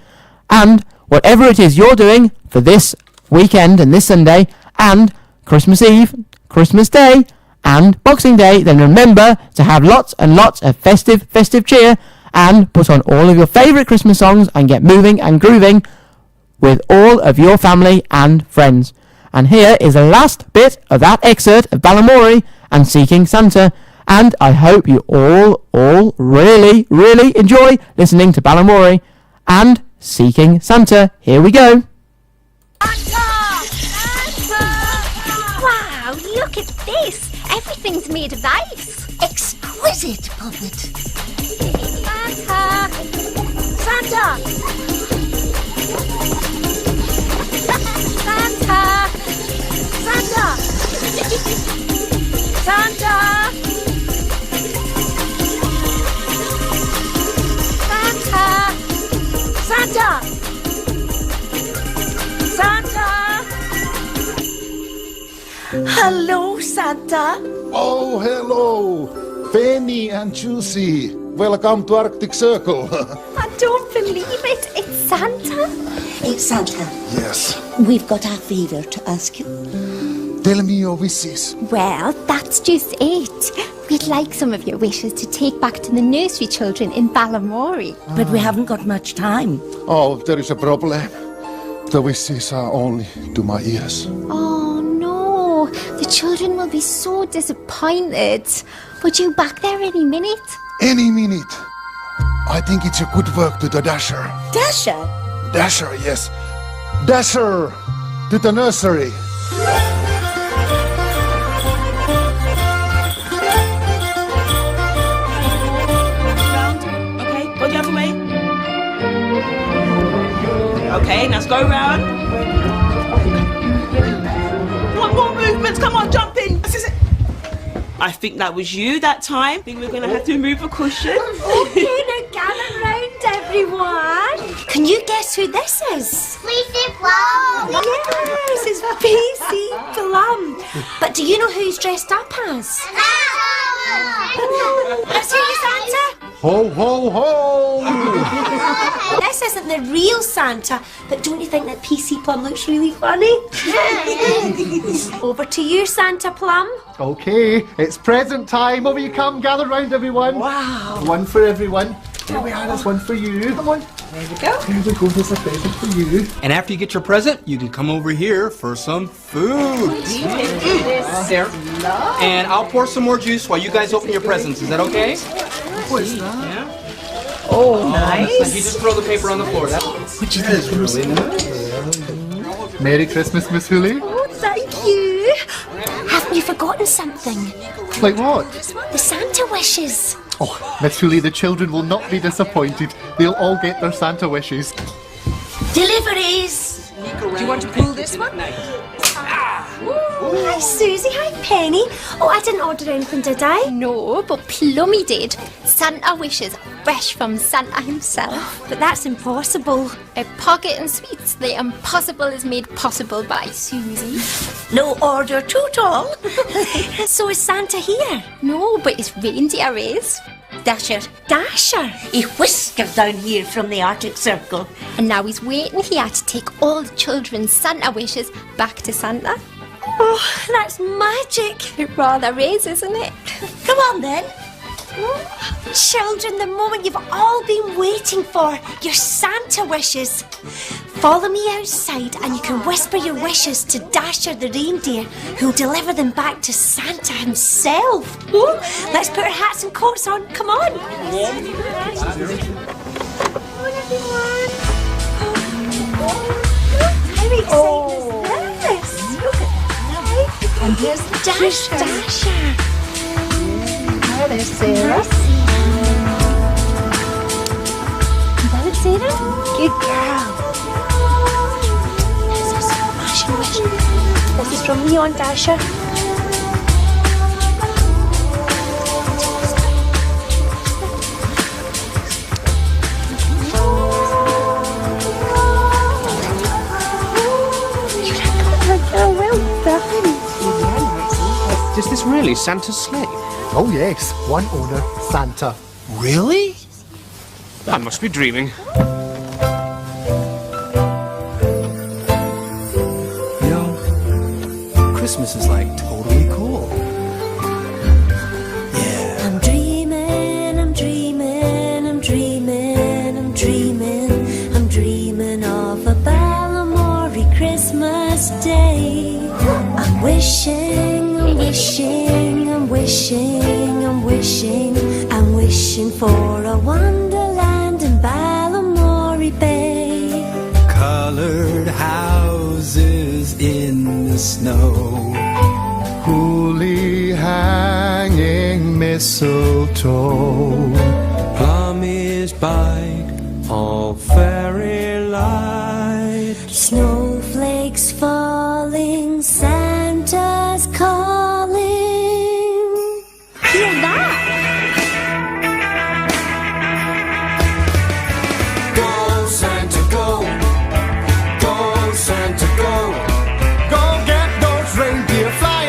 And whatever it is you're doing for this weekend and this Sunday, and Christmas Eve, Christmas Day, and Boxing Day, then remember to have lots and lots of festive cheer, and put on all of your favourite Christmas songs and get moving and grooving with all of your family and friends. And here is the last bit of that excerpt of Balamory and Seeking Santa, and I hope you all really enjoy listening to Balamory and Seeking Santa. Here we go. Wow, look at this. Everything's made of ice. Exquisite, Puppet. Santa! Santa! Santa! Santa! Santa! Santa! Santa! Hello, Santa. Oh, hello. Fanny and Juicy. Welcome to Arctic Circle. I don't believe it. It's Santa. It's Santa. Yes. We've got a favour to ask you. Tell me your wishes. Well, that's just it. We'd like some of your wishes to take back to the nursery children in Balamory. But we haven't got much time. Oh, there is a problem. The wishes are only to my ears. Oh no, the children will be so disappointed. Would you back there any minute? Any minute. I think it's a good work to the Dasher. Dasher? Dasher, yes. Dasher to the nursery. Okay, go the other way. Okay, now let's go round. More movements, come on, jump in. This is it. I think that was you that time. I think we're going to have to move a cushion. Okay, now gather round, everyone. Can you guess who this is? Sleepy Plum. Yes, it's PC Plum. But do you know who he's dressed up as? Let's hear you, Santa. Ho, ho, ho! This isn't the real Santa, but don't you think that PC Plum looks really funny? Over to you, Santa Plum. Okay, it's present time. Over you come. Gather round, everyone. Wow. One for everyone. Here we are. There's one for you. Come on. There we go. Here we go. There's a present for you. And after you get your present, you can come over here for some food. There. And I'll pour some more juice while you guys open your presents. Is that okay? What's that? Yeah. Oh, nice. You just throw the paper on the floor. That is really nice. Merry Christmas, Miss Hooley. Oh, thank you. Haven't you forgotten something? Like what? The Santa wishes. Oh, Miss Hooley, the children will not be disappointed. They'll all get their Santa wishes. Deliveries. Do you want to pull this one? Hi, Susie. Hi, Penny. Oh, I didn't order anything, did I? No, but Plummy did. Santa wishes, fresh from Santa himself. But that's impossible. A pocket and sweets. The impossible is made possible by Susie. No order too tall. So is Santa here? No, but his reindeer is. Dasher. Dasher. He whiskered down here from the Arctic Circle. And now he's waiting here to take all the children's Santa wishes back to Santa. Oh, that's magic. It rather is, isn't it? Come on then. Children, the moment you've all been waiting for, your Santa wishes. Follow me outside and you can whisper your wishes to Dasher the reindeer, who'll deliver them back to Santa himself. Oh, let's put our hats and coats on. Come on. How exciting is this? Look at that. And here's Dasher. Hi there, Sarah. You got it, Sarah? Good girl. This is a fashion wish. This is from me on Dasher. Oh, well done. Is this really Santa's sleigh? Oh, yes. One owner, Santa. Really? I must be dreaming. You know, Christmas is like totally cool. Yeah. I'm dreaming, I'm dreaming, I'm dreaming, I'm dreaming, I'm dreaming of a Balamory Christmas day. I'm wishing, I'm wishing, I'm wishing, I'm wishing, I'm wishing for a wonderland in Balamory Bay. Colored houses in the snow. Holy hanging mistletoe. Plummies bite, all fairy light. Snowflakes falling, Santa's calling. Hear that? Go, Santa, go. Go, Santa, go. Go get those reindeer flying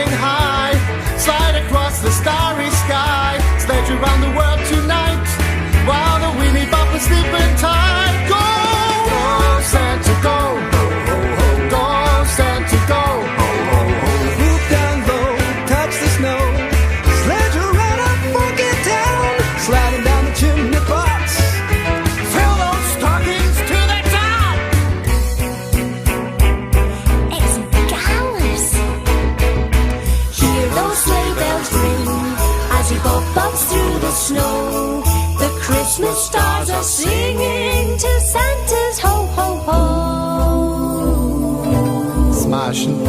Christmas stars are singing to Santa's ho ho ho. Smashing.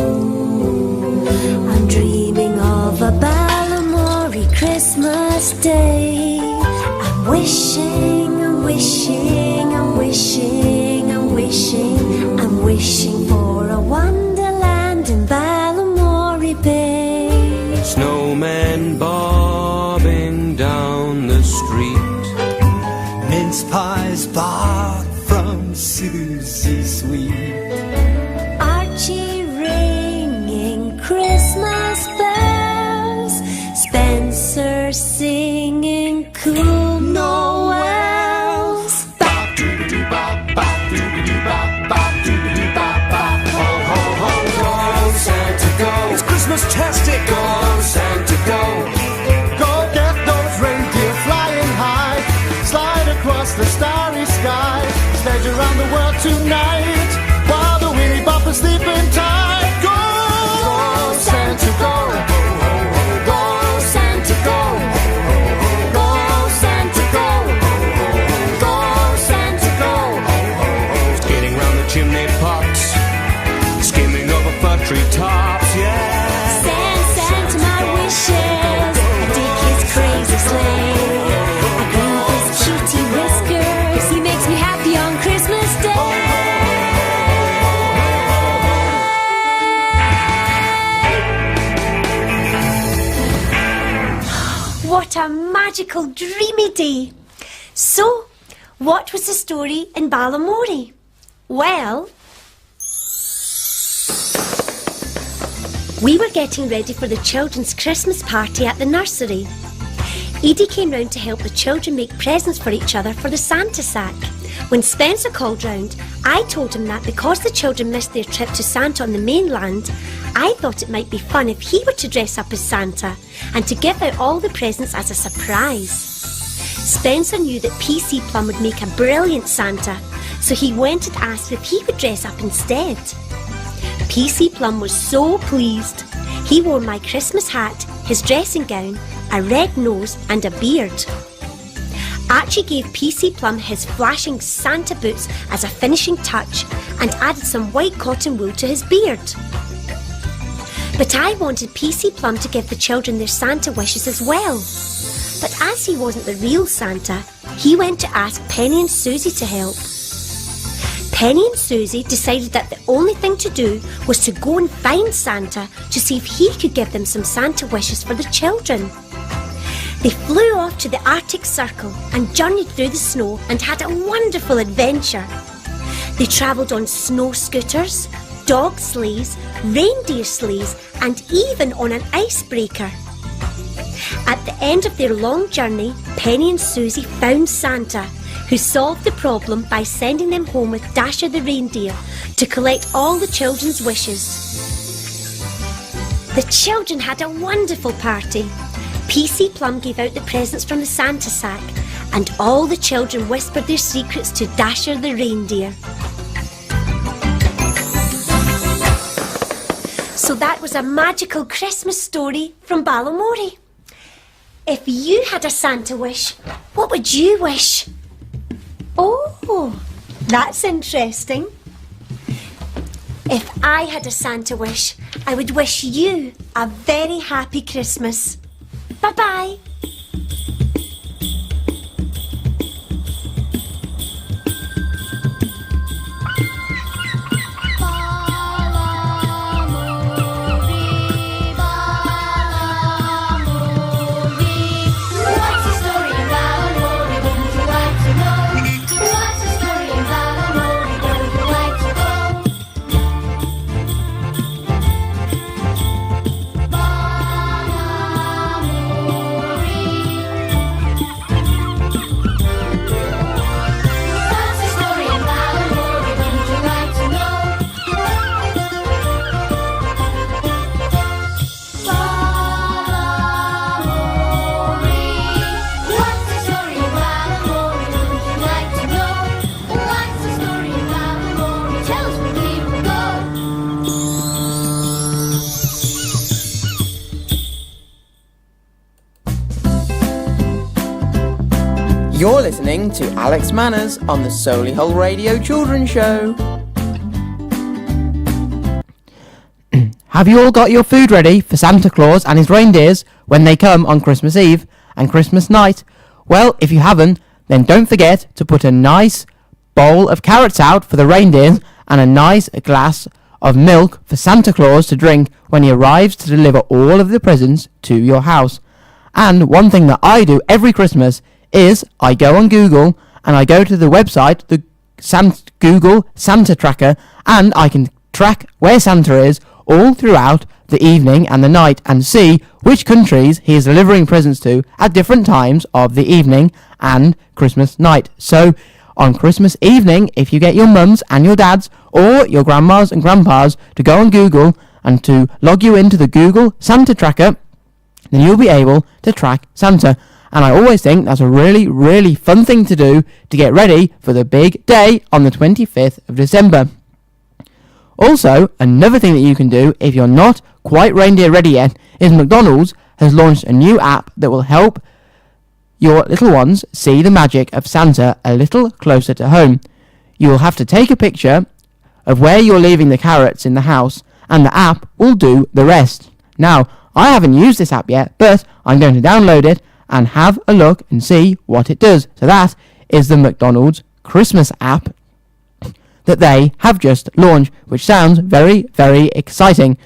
I'm dreaming of a Balamory Christmas day. I'm wishing, I'm wishing, I'm wishing, I'm wishing, I'm wishing for a wonderland in Balamory Bay. Snowmen bobbing down the street. Mince pies bought from Susie Sweet. Archie ringing Christmas bells. Spencer singing cool Noels. It's Christmas-tastic. Go, Santa, go. Go get those reindeer flying high. Slide across the starry sky. Sledge around the world tonight. While the Winnie Boppers sleeping tight. Go, Santa, go. Go, Santa, go. Go, Santa, go. Go, Santa, go. Skating round the chimney pots. Skimming over fir tree tops, yeah. Santa, my wishes. A dig his crazy sleigh. I groove his cutie whiskers. He makes me happy on Christmas Day. What a magical, dreamy day. So, what was the story in Balamory? Well, we were getting ready for the children's Christmas party at the nursery. Edie came round to help the children make presents for each other for the Santa sack. When Spencer called round, I told him that because the children missed their trip to Santa on the mainland, I thought it might be fun if he were to dress up as Santa and to give out all the presents as a surprise. Spencer knew that PC Plum would make a brilliant Santa, so he went and asked if he would dress up instead. PC Plum was so pleased. He wore my Christmas hat, his dressing gown, a red nose and a beard. Archie gave PC Plum his flashing Santa boots as a finishing touch and added some white cotton wool to his beard. But I wanted PC Plum to give the children their Santa wishes as well. But as he wasn't the real Santa, he went to ask Penny and Susie to help. Penny and Susie decided that the only thing to do was to go and find Santa to see if he could give them some Santa wishes for the children. They flew off to the Arctic Circle and journeyed through the snow and had a wonderful adventure. They travelled on snow scooters, dog sleighs, reindeer sleighs, and even on an icebreaker. At the end of their long journey, Penny and Susie found Santa, who solved the problem by sending them home with Dasher the reindeer to collect all the children's wishes. The children had a wonderful party. PC Plum gave out the presents from the Santa sack, and all the children whispered their secrets to Dasher the reindeer. So that was a magical Christmas story from Balamory. If you had a Santa wish, what would you wish? Oh, that's interesting. If I had a Santa wish, I would wish you a very happy Christmas. Bye-bye. What's the story in Balamory? Wouldn't you like to know? What's the story in Balamory? Don't you like to go? Balamory. You're listening to Alex Manners on the Solihull Radio Children's Show. Have you all got your food ready for Santa Claus and his reindeers when they come on Christmas Eve and Christmas night? Well, if you haven't, then don't forget to put a nice bowl of carrots out for the reindeers and a nice glass of milk for Santa Claus to drink when he arrives to deliver all of the presents to your house. And one thing that I do every Christmas is I go on Google and I go to the website, the Google Santa Tracker, and I can track where Santa is all throughout the evening and the night and see which countries he is delivering presents to at different times of the evening and Christmas night. So on Christmas evening, if you get your mums and your dads or your grandmas and grandpas to go on Google and to log you into the Google Santa Tracker, then you'll be able to track Santa. And I always think that's a really, really fun thing to do to get ready for the big day on the 25th of December. Also, another thing that you can do if you're not quite reindeer ready yet is McDonald's has launched a new app that will help your little ones see the magic of Santa a little closer to home. You will have to take a picture of where you're leaving the carrots in the house and the app will do the rest. Now, I haven't used this app yet, but I'm going to download it and have a look and see what it does. So that is the McDonald's Christmas app that they have just launched, which sounds very, very exciting.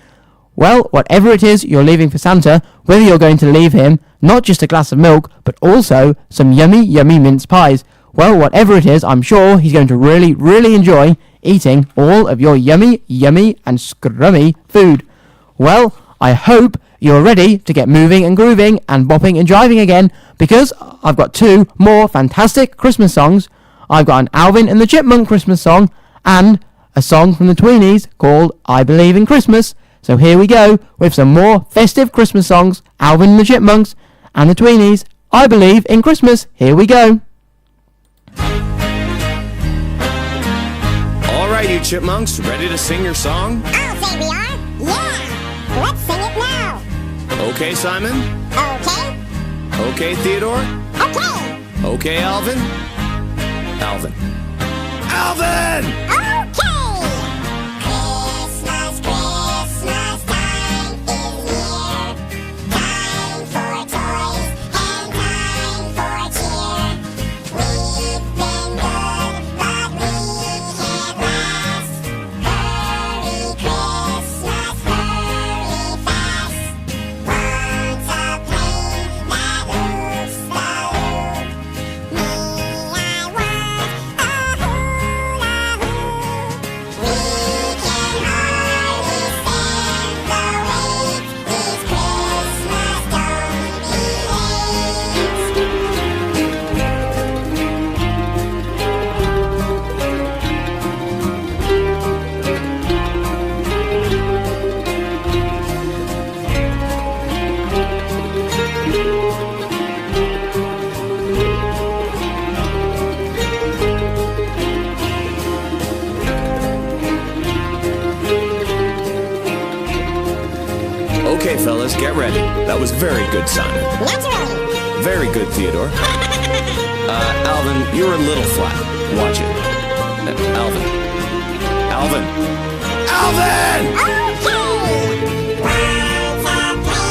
Well, whatever it is you're leaving for Santa, whether you're going to leave him not just a glass of milk, but also some yummy, yummy mince pies. Well, whatever it is, I'm sure he's going to really, really enjoy eating all of your yummy, yummy and scrummy food. Well, I hope you're ready to get moving and grooving and bopping and jiving again, because I've got two more fantastic Christmas songs. I've got an Alvin and the Chipmunk Christmas song and a song from the Tweenies called I Believe in Christmas. So here we go with some more festive Christmas songs, Alvin and the Chipmunks and the Tweenies, I Believe in Christmas. Here we go. All right, you chipmunks, ready to sing your song? I'll say we are. Yeah. Let's sing it now. Okay, Simon? Okay. Okay, Theodore? Okay. Okay, Alvin? Alvin. Alvin! Okay. Christmas, Christmas time is near. Time for toys and time for cheer. We've been good, but we can't last. Hurry, Christmas, hurry fast. Once a plane that loops the loop. Me, I want a hula hoop. We can hardly stand the wait. This Christmas don't Okay, fellas, get ready. That was very good, Simon. Naturally. Very good, Theodore. Alvin, you're a little flat. Watch it. Alvin. Alvin. Alvin! Okay. Once a plane that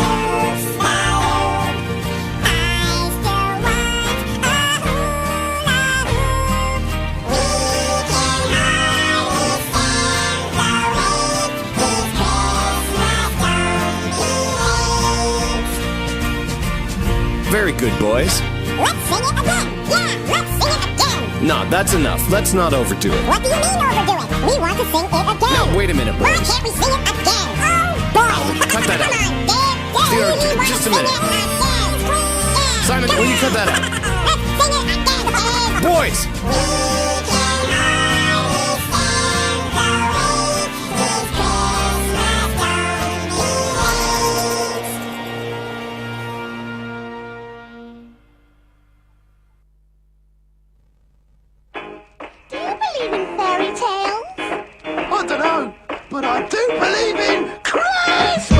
loops the loop. I still want a hula hoop. We can hardly stand the wait. This Christmas don't be late. Very good, boys. Let's sing it again. Yeah, let's sing it again. No, that's enough. Let's not overdo it. What do you mean overdo it? We want to sing it again. Now, wait a minute, Why boys. can't we sing it again? Oh, boy. Cut that out. Come on, Dave. Theo, We want just to a minute. sing it again. Yeah. Simon, will you cut that out? Let's sing it again. Boys! We can hardly stand the wait. This Christmas don't be late. Do you believe in fairy tales? I don't know, but I do believe in Christmas!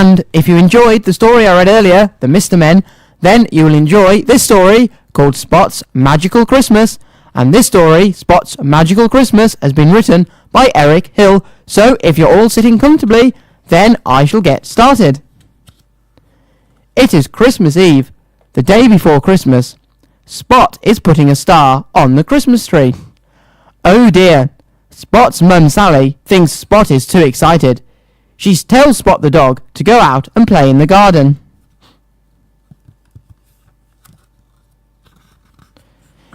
And if you enjoyed the story I read earlier, The Mr. Men, then you will enjoy this story called Spot's Magical Christmas. And this story, Spot's Magical Christmas, has been written by Eric Hill. So if you're all sitting comfortably, then I shall get started. It is Christmas Eve, the day before Christmas. Spot is putting a star on the Christmas tree. Oh dear, Spot's mum Sally thinks Spot is too excited. She tells Spot the dog to go out and play in the garden.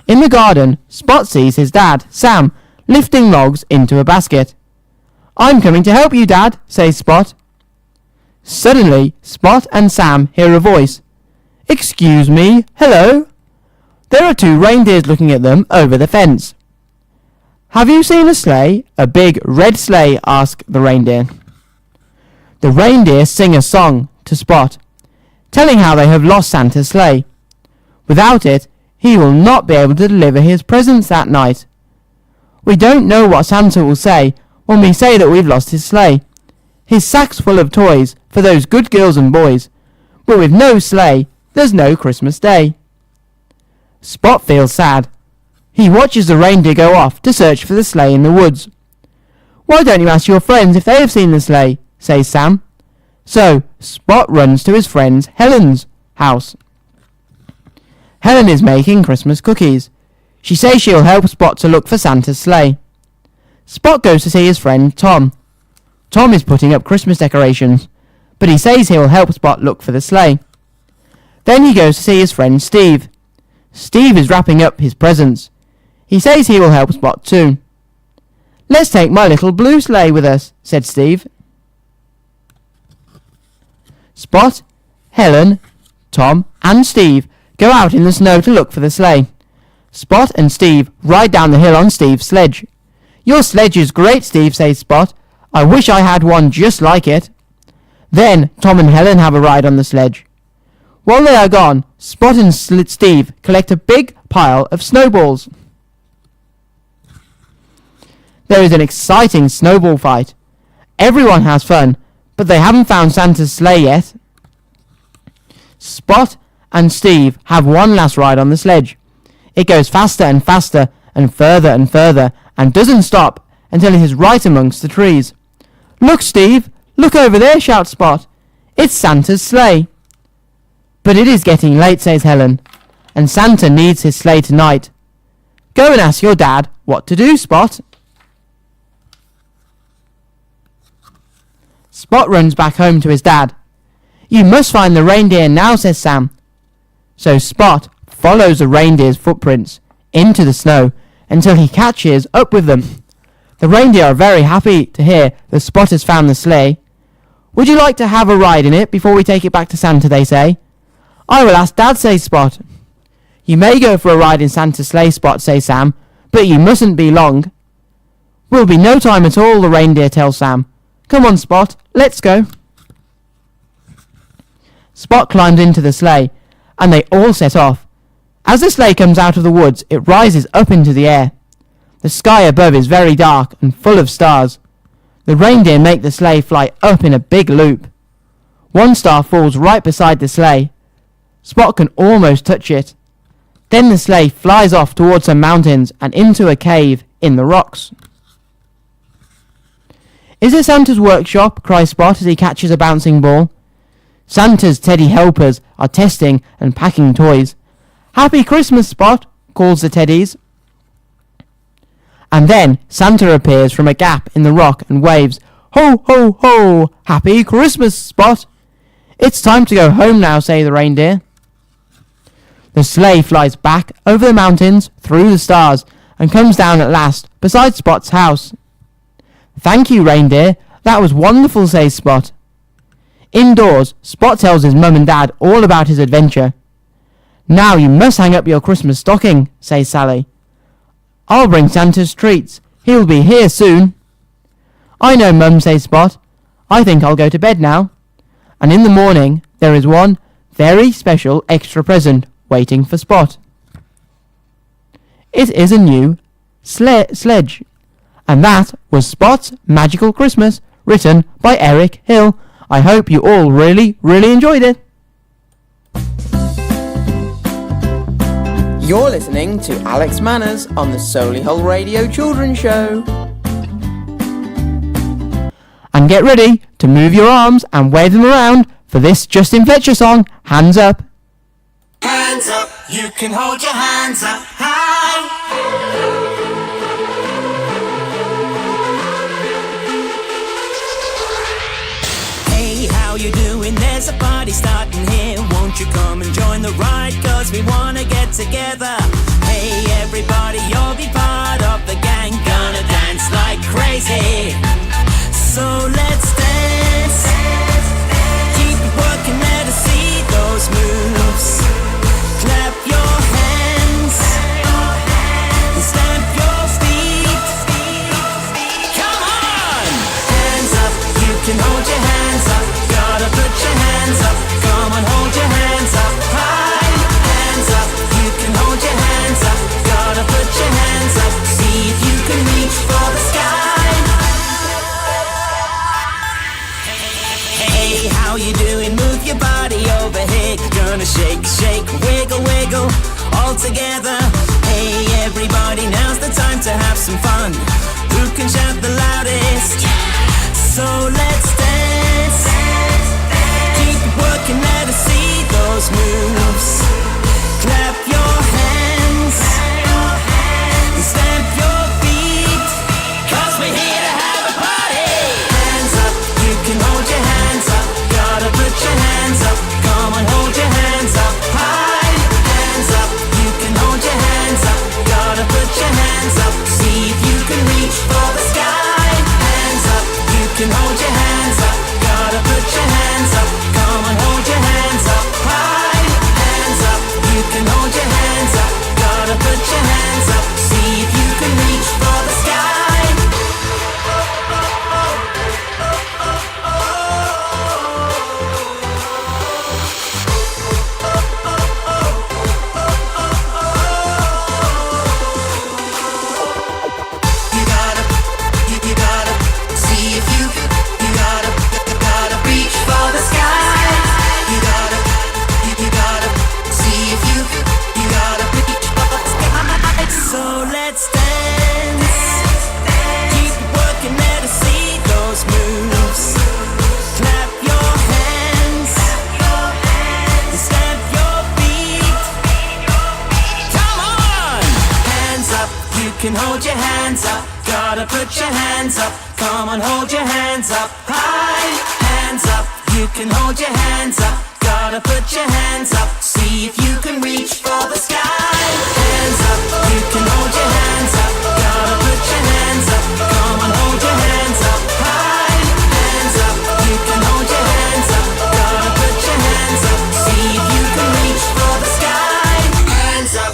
In the garden, Spot sees his dad, Sam, lifting logs into a basket. I'm coming to help you, Dad, says Spot. Suddenly, Spot and Sam hear a voice. Excuse me, hello? There are two reindeers looking at them over the fence. Have you seen a sleigh? A big red sleigh, asks the reindeer. The reindeer sing a song to Spot, telling how they have lost Santa's sleigh. Without it, he will not be able to deliver his presents that night. We don't know what Santa will say when we say that we've lost his sleigh. His sack's full of toys for those good girls and boys, but with no sleigh, there's no Christmas Day. Spot feels sad. He watches the reindeer go off to search for the sleigh in the woods. Why don't you ask your friends if they have seen the sleigh, says Sam. So Spot runs to his friend Helen's house. Helen is making Christmas cookies. She says she'll help Spot to look for Santa's sleigh. Spot goes to see his friend Tom. Tom is putting up Christmas decorations, but he says he'll help Spot look for the sleigh. Then he goes to see his friend Steve. Steve is wrapping up his presents. He says he will help Spot too. Let's take my little blue sleigh with us, said Steve. Spot, Helen, Tom and Steve go out in the snow to look for the sleigh. Spot and Steve ride down the hill on Steve's sledge. Your sledge is great, Steve, says Spot. I wish I had one just like it. Then Tom and Helen have a ride on the sledge. While they are gone, Spot and Steve collect a big pile of snowballs. There is an exciting snowball fight. Everyone has fun, but they haven't found Santa's sleigh yet. Spot and Steve have one last ride on the sledge. It goes faster and faster and further and doesn't stop until it is right amongst the trees. Look, Steve! Look over there, shouts Spot. It's Santa's sleigh. But it is getting late, says Helen, and Santa needs his sleigh tonight. Go and ask your dad what to do, Spot. Spot runs back home to his dad. You must find the reindeer now, says Sam. So Spot follows the reindeer's footprints into the snow until he catches up with them. The reindeer are very happy to hear that Spot has found the sleigh. Would you like to have a ride in it before we take it back to Santa, they say. I will ask Dad, says Spot. You may go for a ride in Santa's sleigh, Spot, says Sam, but you mustn't be long. Will be no time at all, the reindeer tells Sam. Come on, Spot, let's go. Spot climbs into the sleigh, and they all set off. As the sleigh comes out of the woods, it rises up into the air. The sky above is very dark and full of stars. The reindeer make the sleigh fly up in a big loop. One star falls right beside the sleigh. Spot can almost touch it. Then the sleigh flies off towards some mountains and into a cave in the rocks. Is it Santa's workshop? Cries Spot as he catches a bouncing ball. Santa's teddy helpers are testing and packing toys. Happy Christmas, Spot, calls the teddies. And then Santa appears from a gap in the rock and waves. Ho, ho, ho! Happy Christmas, Spot! It's time to go home now, say the reindeer. The sleigh flies back over the mountains, through the stars, and comes down at last beside Spot's house. Thank you, reindeer. That was wonderful, says Spot. Indoors, Spot tells his mum and dad all about his adventure. Now you must hang up your Christmas stocking, says Sally. I'll bring Santa's treats. He'll be here soon. I know, Mum, says Spot. I think I'll go to bed now. And in the morning, there is one very special extra present waiting for Spot. It is a new sledge. And that was Spot's Magical Christmas, written by Eric Hill. I hope you all really, really enjoyed it. You're listening to Alex Manners on the Solihull Radio Children's Show. And get ready to move your arms and wave them around for this Justin Fletcher song, Hands Up. Hands up, you can hold your hands up high. Hey, how you doing? There's a party starting here. Won't you come and join the ride? Cause we wanna get together. Hey, everybody, you'll be part of the gang. Gonna dance like crazy. So let's dance. Keep working, let us see those moves. Clap your hands. Stamp your feet. Come on! Hands up, you can hold your hands up. Gotta put your hands up. Come on, hold your hands up high. Hands up, you can hold your hands up. Gotta put your hands up. See if you can reach for the sky. Hey, how you doing? Move your body over here. Gonna shake, shake, wiggle, wiggle, all together. Hey, everybody, now's the time to have some fun. Who can shout the loudest? So let's dance. Keep working, let us see those moves. Clap your hands. Stamp your feet. Cause we're here to have a party. Hands up, you can hold your hands up. Gotta put your hands up. Come on, hold your hands up high. Hands up, you can hold your hands up. Gotta put your hands up. See if you can reach for the sky. Hands up, you can hold your hands up. Gotta put your hands up. Come on, hold your hands up high. Hands up, you can hold your hands up. Gotta put your hands up. See if you can reach for the sky. You gotta see if you gotta reach for the sky. You gotta see if you gotta reach for the sky. So let's dance. Keep working, let us see those moves. Clap your hands. Stamp your feet. Come on! Hands up, you can hold your hands up. Gotta put your hands up. Come on, hold your hands up high. Hands up, you can hold your hands up. Gotta put your hands up. See if you can reach for the sky. Hands up, you can hold your hands up. Gotta put your hands up. Come on, hold your hands up high. Hands up, you can hold your hands up. Gotta put your hands up. See if you can reach for the sky. Hands up.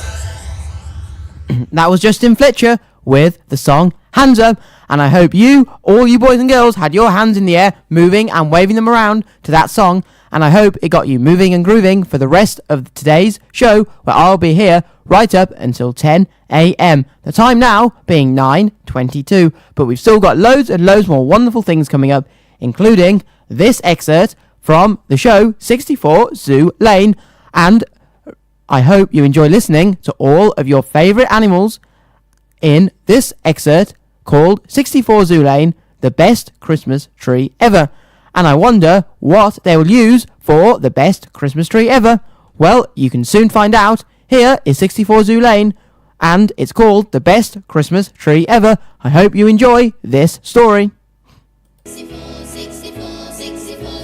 That was Justin Fletcher with the song Hands Up, and I hope you, all you boys and girls, had your hands in the air, moving and waving them around to that song, and I hope it got you moving and grooving for the rest of today's show, where I'll be here right up until 10 a.m. The time now being 9:22, but we've still got loads and loads more wonderful things coming up, including this excerpt from the show 64 Zoo Lane, and I hope you enjoy listening to all of your favourite animals in this excerpt called 64 Zoo Lane, the best Christmas tree ever. And I wonder what they will use for the best Christmas tree ever. Well, you can soon find out. Here is 64 Zoo Lane, and it's called the best Christmas tree ever. I hope you enjoy this story. 64, 64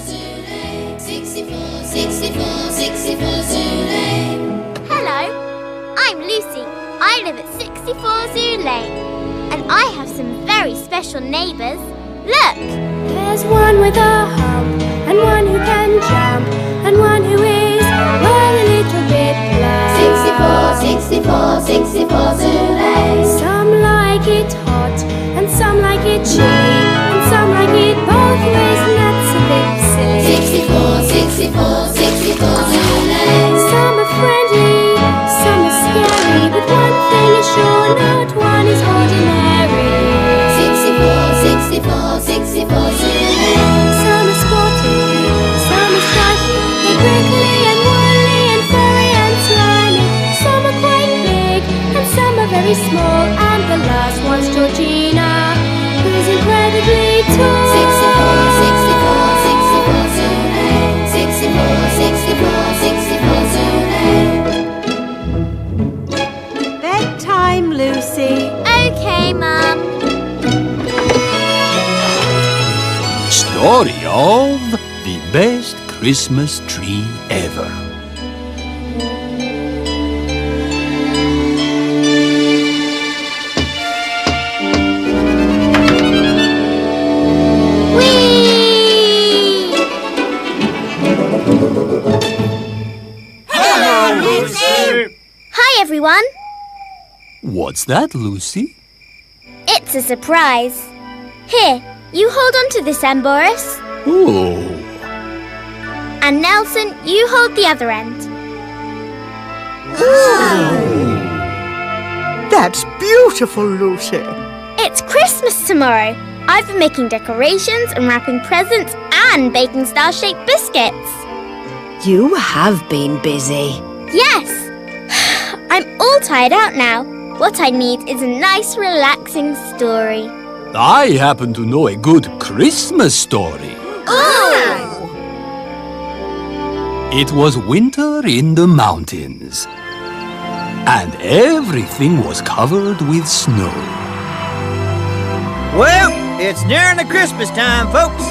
Zoo Lane. 64, 64 Zoo Lane. Hello, I'm Lucy. I live at 64 Zoo Lane, and I have some very special neighbours. Look! There's one with a hump, and one who can jump, and one who is, well, a little bit blunt. 64 Zoo Lane. Some like it hot, and some like it cheap, and some like it both ways, and that's a bit silly. 64 Zoo Lane. Some are friendly, some are scary, but one thing is sure, not one is ordinary. 64 Zoo Lane. Some are squatty, Okay, Mum. Story of the best Christmas tree ever. Hello, Lucy! Hi, everyone. What's that, Lucy? It's a surprise. Here, you hold on to this end, Boris. Oh. And Nelson, you hold the other end. That's beautiful, Lucy. It's Christmas tomorrow. I've been making decorations and wrapping presents and baking star-shaped biscuits. You have been busy. Yes. I'm all tired out now. What I need is a nice, relaxing story. I happen to know a good Christmas story. Oh! It was winter in the mountains, and everything was covered with snow. Well, it's nearing the Christmas time, folks.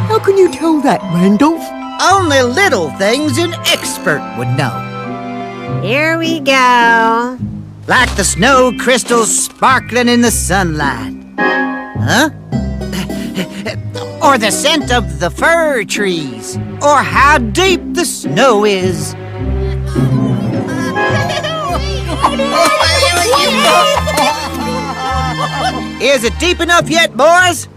How can you tell that, Randolph? Only little things an expert would know. Here we go. Like the snow crystals sparkling in the sunlight. Huh? Or the scent of the fir trees. Or how deep the snow is. Is it deep enough yet, boys?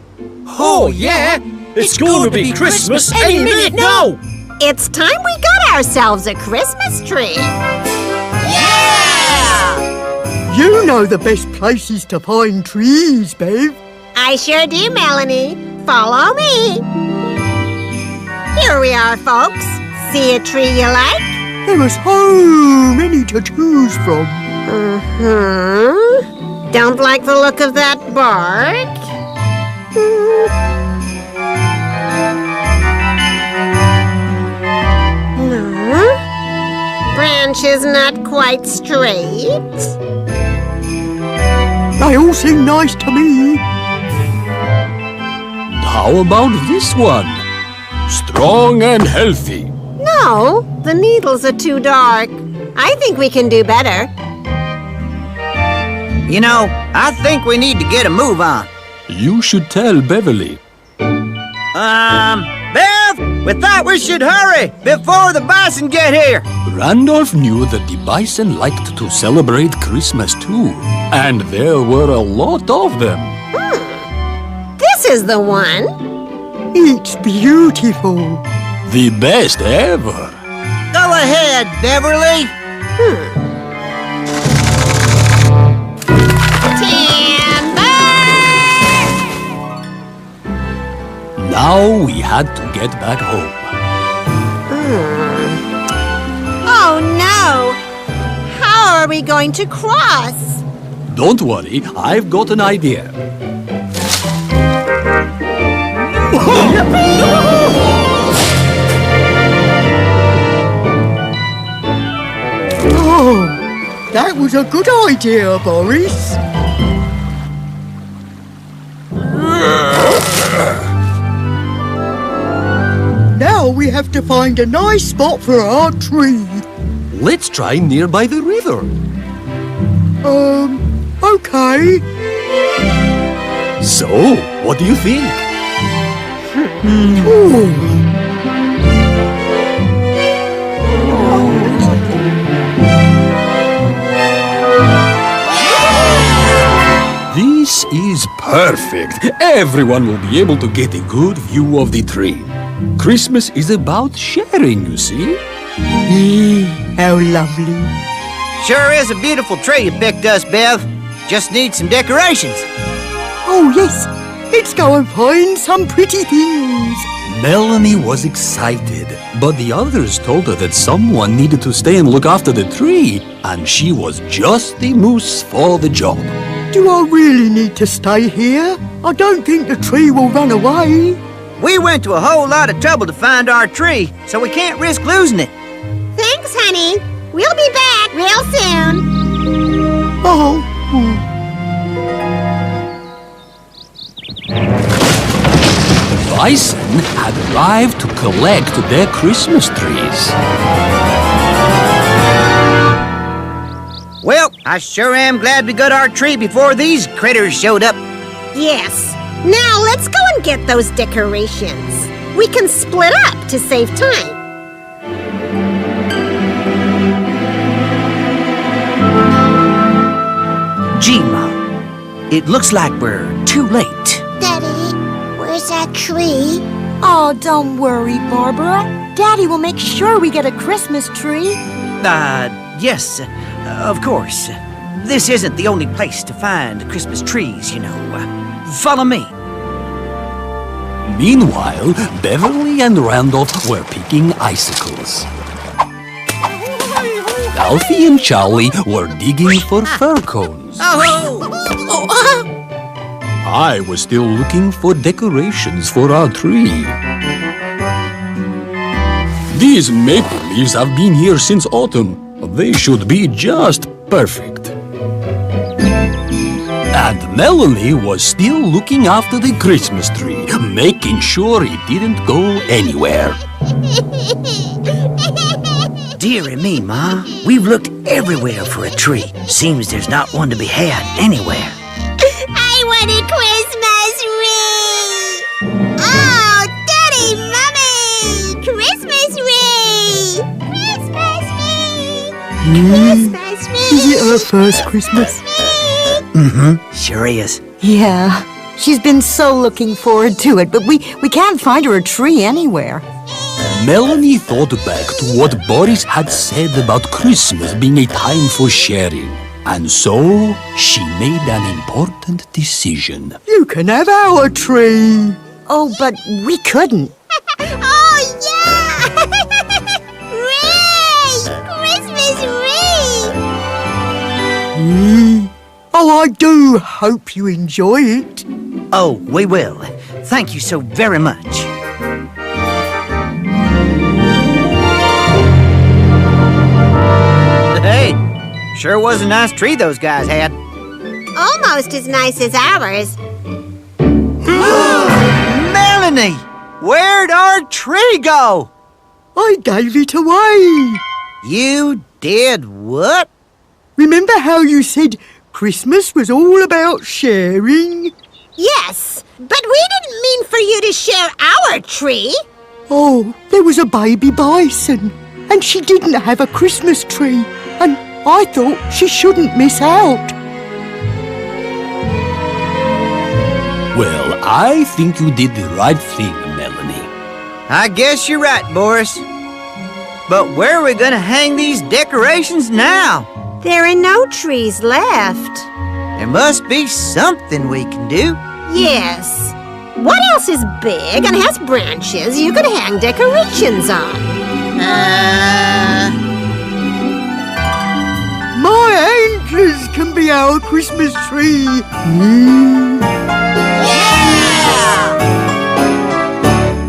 Oh, yeah. It's going to be Christmas any minute now. It's time we got ourselves a Christmas tree. You know the best places to find trees, Bev. I sure do, Melanie. Follow me. Here we are, folks. See a tree you like? There are so many to choose from. Don't like the look of that bark? No. Branch is not quite straight. They all seem nice to me. How about this one? Strong and healthy. No, the needles are too dark. I think we can do better. You know, I think we need to get a move on. You should tell Beverly. Bev, we thought we should hurry before the bison get here. Randolph knew that the bison liked to celebrate Christmas too, and there were a lot of them. This is the one. It's beautiful. The best ever. Go ahead, Beverly. Now we had to get back home. Oh no! How are we going to cross? Don't worry, I've got an idea. Oh, that was a good idea, Boris. Now we have to find a nice spot for our tree. Let's try nearby the river. Okay. So, what do you think? This is perfect. Everyone will be able to get a good view of the tree. Christmas is about sharing, you see? How lovely. Sure is a beautiful tree you picked us, Bev. Just need some decorations. Oh, yes. Let's go and find some pretty things. Melanie was excited, but the others told her that someone needed to stay and look after the tree, and she was just the moose for the job. Do I really need to stay here? I don't think the tree will run away. We went to a whole lot of trouble to find our tree, so we can't risk losing it. Thanks, honey. We'll be back real soon. Oh. bison had arrived to collect their Christmas trees. Well, I sure am glad we got our tree before these critters showed up. Yes. Now let's go and get those decorations. We can split up to save time. Gee, Mom, it looks like we're too late. Daddy, where's that tree? Oh, don't worry, Barbara. Daddy will make sure we get a Christmas tree. Yes, of course. This isn't the only place to find Christmas trees, you know. Follow me. Meanwhile, Beverly and Randolph were picking icicles. Alfie and Charlie were digging for fir cones. I was still looking for decorations for our tree. These maple leaves have been here since autumn. They should be just perfect. And Melanie was still looking after the Christmas tree, making sure it didn't go anywhere. Dearie me, Ma. We've looked everywhere for a tree. Seems there's not one to be had anywhere. I want a Christmas tree! Oh, Daddy, Mommy! Christmas tree! Christmas tree! Christmas tree! Is it her first Christmas? Mm-hmm. Sure is. Yeah. She's been so looking forward to it, but we can't find her a tree anywhere. Melanie thought back to what Boris had said about Christmas being a time for sharing. And so, she made an important decision. You can have our tree. Oh, but we couldn't. Oh, yeah! Ray! Christmas Ray! Oh, I do hope you enjoy it. Oh, we will. Thank you so very much. Hey, sure was a nice tree those guys had. Almost as nice as ours. Melanie, where'd our tree go? I gave it away. You did what? Remember how you said Christmas was all about sharing? Yes, but we didn't mean for you to share our tree. Oh, there was a baby bison, and she didn't have a Christmas tree, and I thought she shouldn't miss out. Well, I think you did the right thing, Melanie. I guess you're right, Boris. But where are we gonna hang these decorations now? There are no trees left. There must be something we can do. Yes. What else is big and has branches you could hang decorations on? My antlers can be our Christmas tree.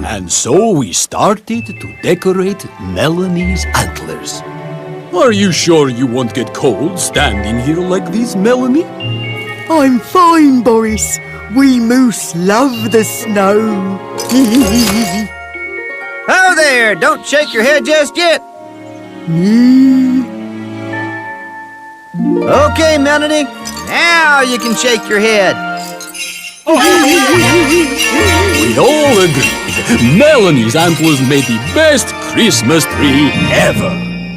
And so we started to decorate Melanie's antlers. Are you sure you won't get cold standing here like this, Melanie? I'm fine, Boris. We moose love the snow. Oh there, don't shake your head just yet. Okay, Melanie, now you can shake your head. We all agreed Melanie's antlers made the best Christmas tree ever.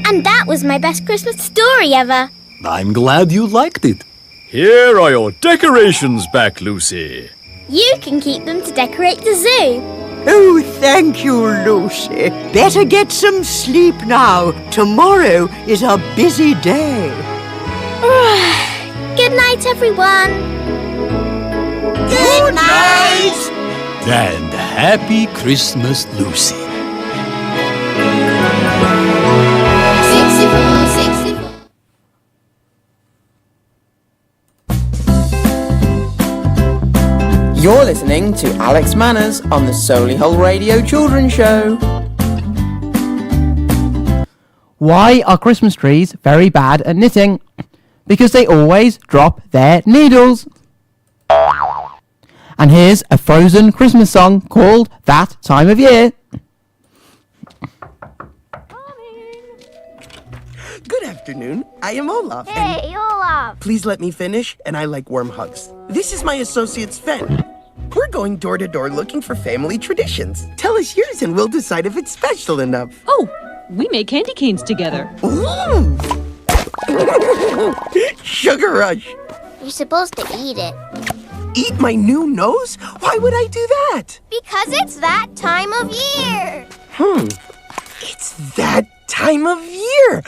And that was my best Christmas story ever. I'm glad you liked it. Here are your decorations back, Lucy. You can keep them to decorate the zoo. Oh, thank you, Lucy. Better get some sleep now. Tomorrow is a busy day. Good night, everyone. Good night! And happy Christmas, Lucy. 64, 64. You're listening to Alex Manners on the Solihull Radio Children's Show. Why are Christmas trees very bad at knitting? Because they always drop their needles. And here's a Frozen Christmas song called That Time of Year. Good afternoon. I am Olaf. Hey, Olaf. Please let me finish, and I like warm hugs. This is my associate Sven. We're going door to door looking for family traditions. Tell us yours and we'll decide if it's special enough. Oh, we make candy canes together. Ooh! Sugar rush. You're supposed to eat it. Eat my new nose? Why would I do that? Because it's that time of year. It's that time of year.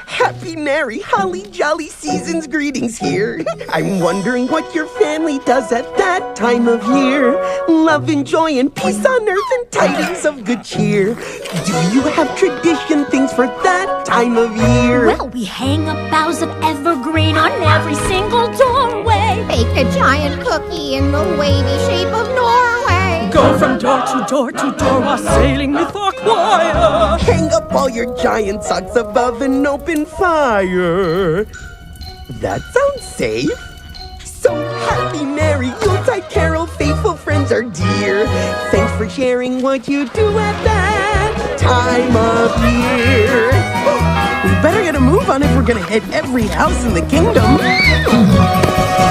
Happy, merry, holly jolly season's greetings here. I'm wondering what your family does at that time of year. Love and joy and peace on earth and tidings of good cheer. Do you have tradition things for that time of year? Well, we hang up boughs of evergreen on every single doorway. Bake a giant cookie in the wavy shape of Norway. Go from door to door while sailing with our choir. Hang up all your giant socks above an open fire. That sounds safe. So happy, merry Yuletide carol, faithful friends are dear. Thanks for sharing what you do at that time of year. We better get a move on if we're gonna hit every house in the kingdom.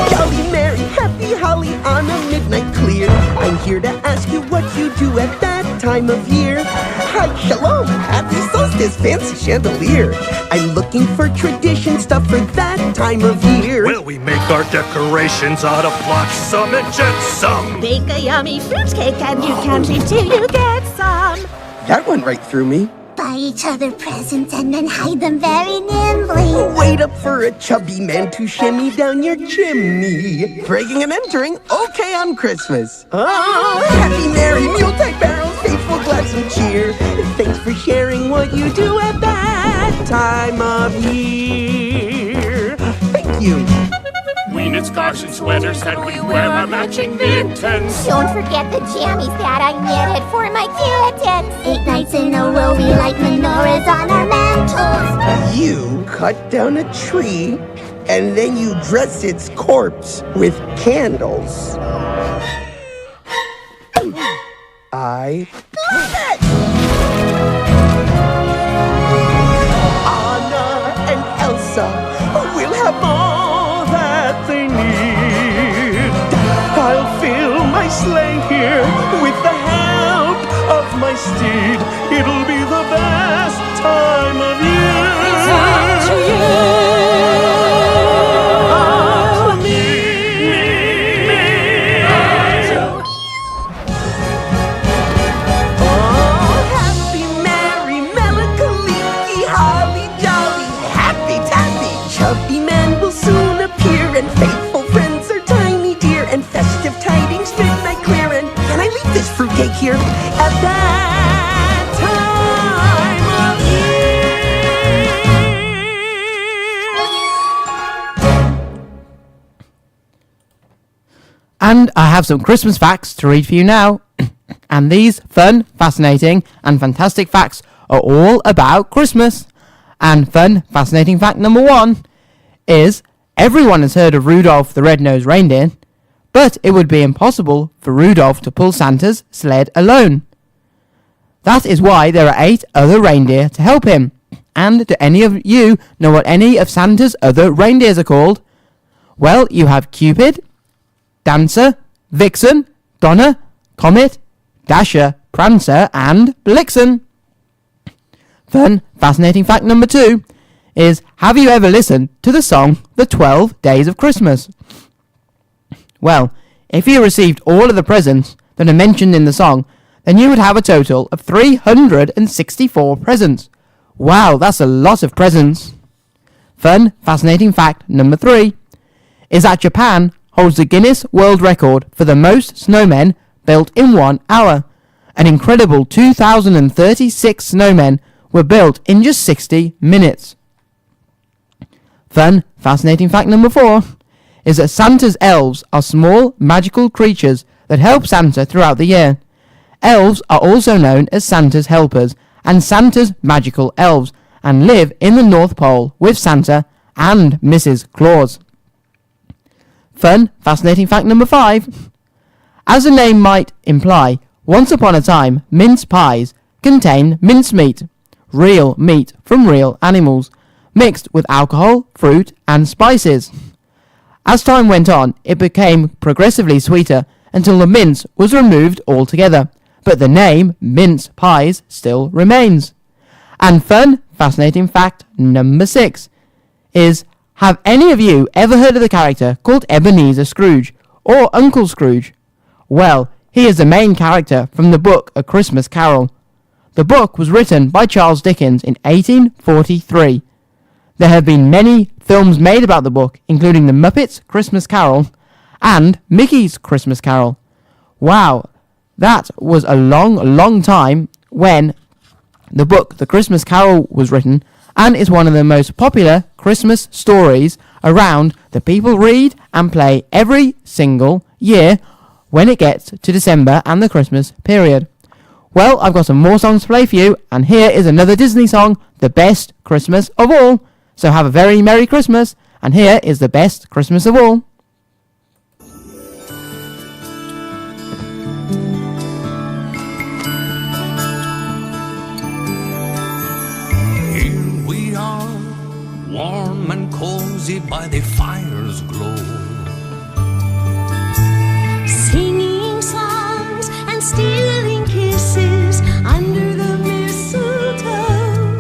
Jolly, merry, happy, holly on a midnight clear. I'm here to ask you what you do at that time of year. Hi, shalom, happy solstice, fancy chandelier. I'm looking for tradition stuff for that time of year. Well, we make our decorations out of blossom and jetsam. Bake a yummy fruit cake and you can't leave till you get some. That went right through me. Buy each other presents and then hide them very nimbly. Wait up for a chubby man to shimmy down your chimney. Breaking and entering, okay on Christmas. Oh, happy, merry, Yuletide barrels, faithful, gladsome cheer. Thanks for sharing what you do at that time of year. Thank you. We knit scarves and sweaters and we wear our matching mittens. Don't forget the jammies that I knitted for my kittens. 8 nights in a row we light menorahs on our mantles. You cut down a tree and then you dress its corpse with candles. I bet. Anna and Elsa will have all that they need. I'll fill my sleigh here with the help of my steed. It'll be the best time of year. It's up to you. And faithful friends are tiny dear, and festive tidings midnight clear. And can I leave this fruitcake here at that time of year? And I have some Christmas facts to read for you now. And these fun, fascinating, and fantastic facts are all about Christmas. And fun, fascinating fact number 1 is everyone has heard of Rudolph the Red-Nosed Reindeer, but it would be impossible for Rudolph to pull Santa's sled alone. That is why there are 8 other reindeer to help him. And do any of you know what any of Santa's other reindeers are called? Well, you have Cupid, Dancer, Vixen, Donner, Comet, Dasher, Prancer, and Blixen. Fun, fascinating fact number 2 is, have you ever listened to the song The 12 Days of Christmas? Well, if you received all of the presents that are mentioned in the song, then you would have a total of 364 presents. Wow, that's a lot of presents. Fun, fascinating fact number 3 is that Japan holds the Guinness World Record for the most snowmen built in 1 hour. An incredible 2,036 snowmen were built in just 60 minutes. Fun, fascinating fact number 4 is that Santa's elves are small, magical creatures that help Santa throughout the year. Elves are also known as Santa's helpers and Santa's magical elves, and live in the North Pole with Santa and Mrs. Claus. Fun, fascinating fact number 5. As the name might imply, once upon a time, mince pies contain mincemeat, real meat from real animals, mixed with alcohol, fruit, and spices. As time went on, it became progressively sweeter until the mince was removed altogether, but the name mince pies still remains. And fun, fascinating fact number 6 is, have any of you ever heard of the character called Ebenezer Scrooge, or Uncle Scrooge? Well, he is the main character from the book A Christmas Carol. The book was written by Charles Dickens in 1843. There have been many films made about the book, including The Muppets' Christmas Carol and Mickey's Christmas Carol. Wow, that was a long time when the book The Christmas Carol was written, and is one of the most popular Christmas stories around that people read and play every single year when it gets to December and the Christmas period. Well, I've got some more songs to play for you, and here is another Disney song, The Best Christmas of All. So have a very Merry Christmas, and here is The Best Christmas of All. Here we are, warm and cozy by the fire's glow, Singing songs and stealing kisses under the mistletoe.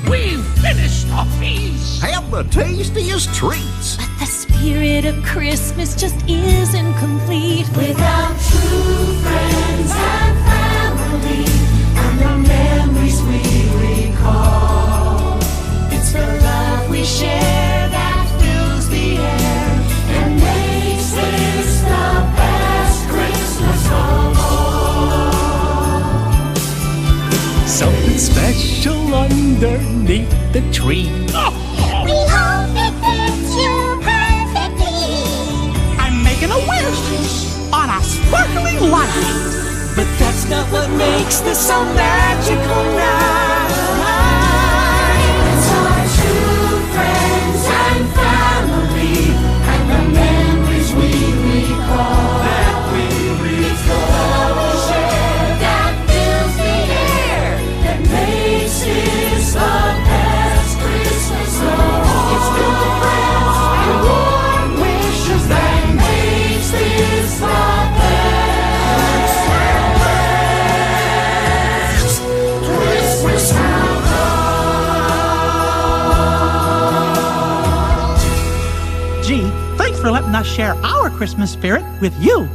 We've finished our feast. Have the tastiest treats. But the spirit of Christmas just isn't complete Without true friends and family and the memories we recall. It's the love we share that fills the air and makes this the best Christmas of all. Something special underneath the tree. We hope it fits you perfectly. I'm making a wish on a sparkling light. But that's not what makes this so magical night. It's our true friends and family and the memories we recall. It's the love we share that fills the air that makes this the best Christmas of all. It's good friends and warm wishes that makes this the best Christmas of all. Gee, thanks for letting us share our Christmas spirit with you.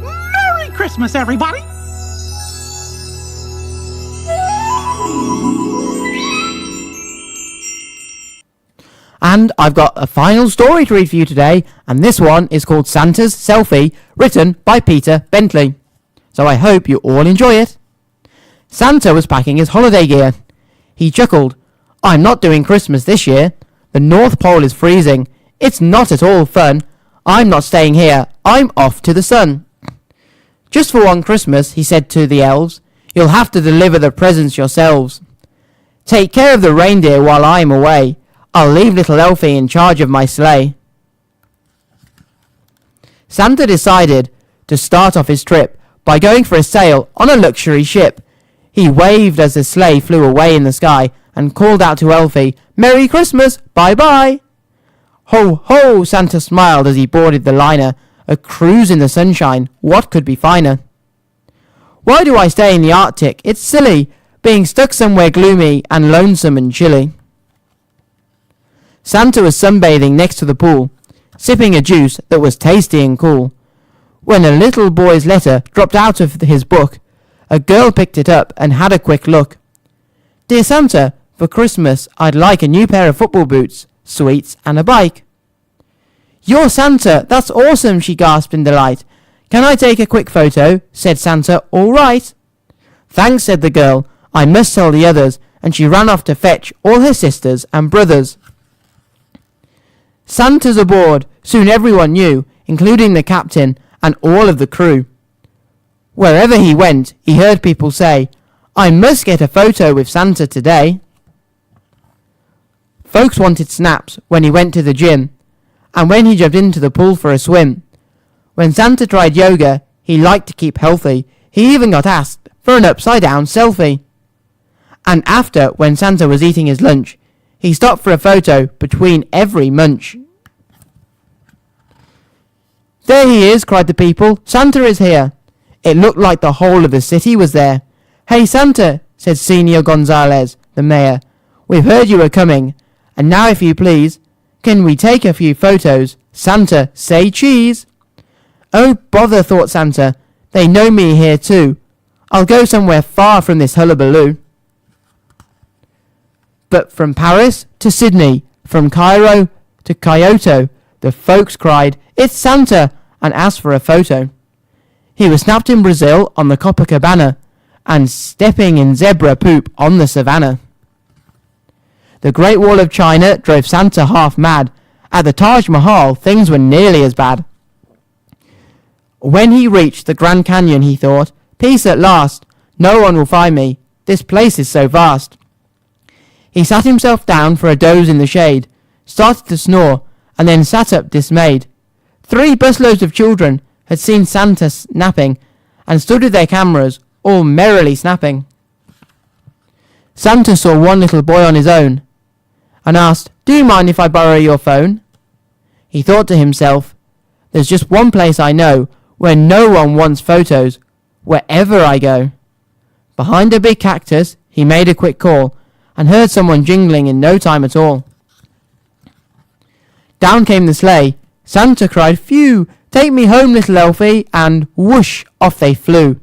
Merry Christmas, everybody! And I've got a final story to read for you today, and this one is called Santa's Selfie, written by Peter Bentley. So I hope you all enjoy it. Santa was packing his holiday gear. He chuckled, "I'm not doing Christmas this year. The North Pole is freezing. It's not at all fun. I'm not staying here. I'm off to the sun." "Just for one Christmas," he said to the elves, "you'll have to deliver the presents yourselves. Take care of the reindeer while I'm away. I'll leave little Elfie in charge of my sleigh." Santa decided to start off his trip by going for a sail on a luxury ship. He waved as the sleigh flew away in the sky and called out to Elfie, "Merry Christmas, bye-bye." "Ho, ho," Santa smiled as he boarded the liner. A cruise in the sunshine, what could be finer? "Why do I stay in the Arctic? It's silly, being stuck somewhere gloomy and lonesome and chilly." Santa was sunbathing next to the pool, sipping a juice that was tasty and cool, when a little boy's letter dropped out of his book. A girl picked it up and had a quick look. "Dear Santa, for Christmas I'd like a new pair of football boots, sweets and a bike." "You're Santa, that's awesome," she gasped in delight. "Can I take a quick photo?" said Santa. "All right." "Thanks," said the girl. "I must tell the others," and she ran off to fetch all her sisters and brothers. Santa's aboard, soon everyone knew, including the captain and all of the crew. Wherever he went, he heard people say, "I must get a photo with Santa today." Folks wanted snaps when he went to the gym, and when he jumped into the pool for a swim. When Santa tried yoga, he liked to keep healthy. He even got asked for an upside-down selfie. And after, when Santa was eating his lunch, he stopped for a photo between every munch. "There he is," cried the people. "Santa is here." It looked like the whole of the city was there. "Hey, Santa," said Senor Gonzalez, the mayor. "We've heard you were coming, and now if you please, can we take a few photos? Santa, say cheese." "Oh, bother," thought Santa. "They know me here too. I'll go somewhere far from this hullabaloo." But from Paris to Sydney, from Cairo to Kyoto, the folks cried, "It's Santa," and asked for a photo. He was snapped in Brazil on the Copacabana, and stepping in zebra poop on the savannah. The Great Wall of China drove Santa half mad. At the Taj Mahal, things were nearly as bad. When he reached the Grand Canyon, he thought, "Peace at last. No one will find me. This place is so vast." He sat himself down for a doze in the shade, started to snore, and then sat up dismayed. 3 busloads of children had seen Santa napping, and stood with their cameras, all merrily snapping. Santa saw one little boy on his own, and asked, "Do you mind if I borrow your phone?" He thought to himself, "There's just one place I know where no one wants photos, wherever I go." Behind a big cactus, he made a quick call, and heard someone jingling in no time at all. Down came the sleigh. Santa cried, "Phew, take me home, little Elfie," and whoosh, off they flew.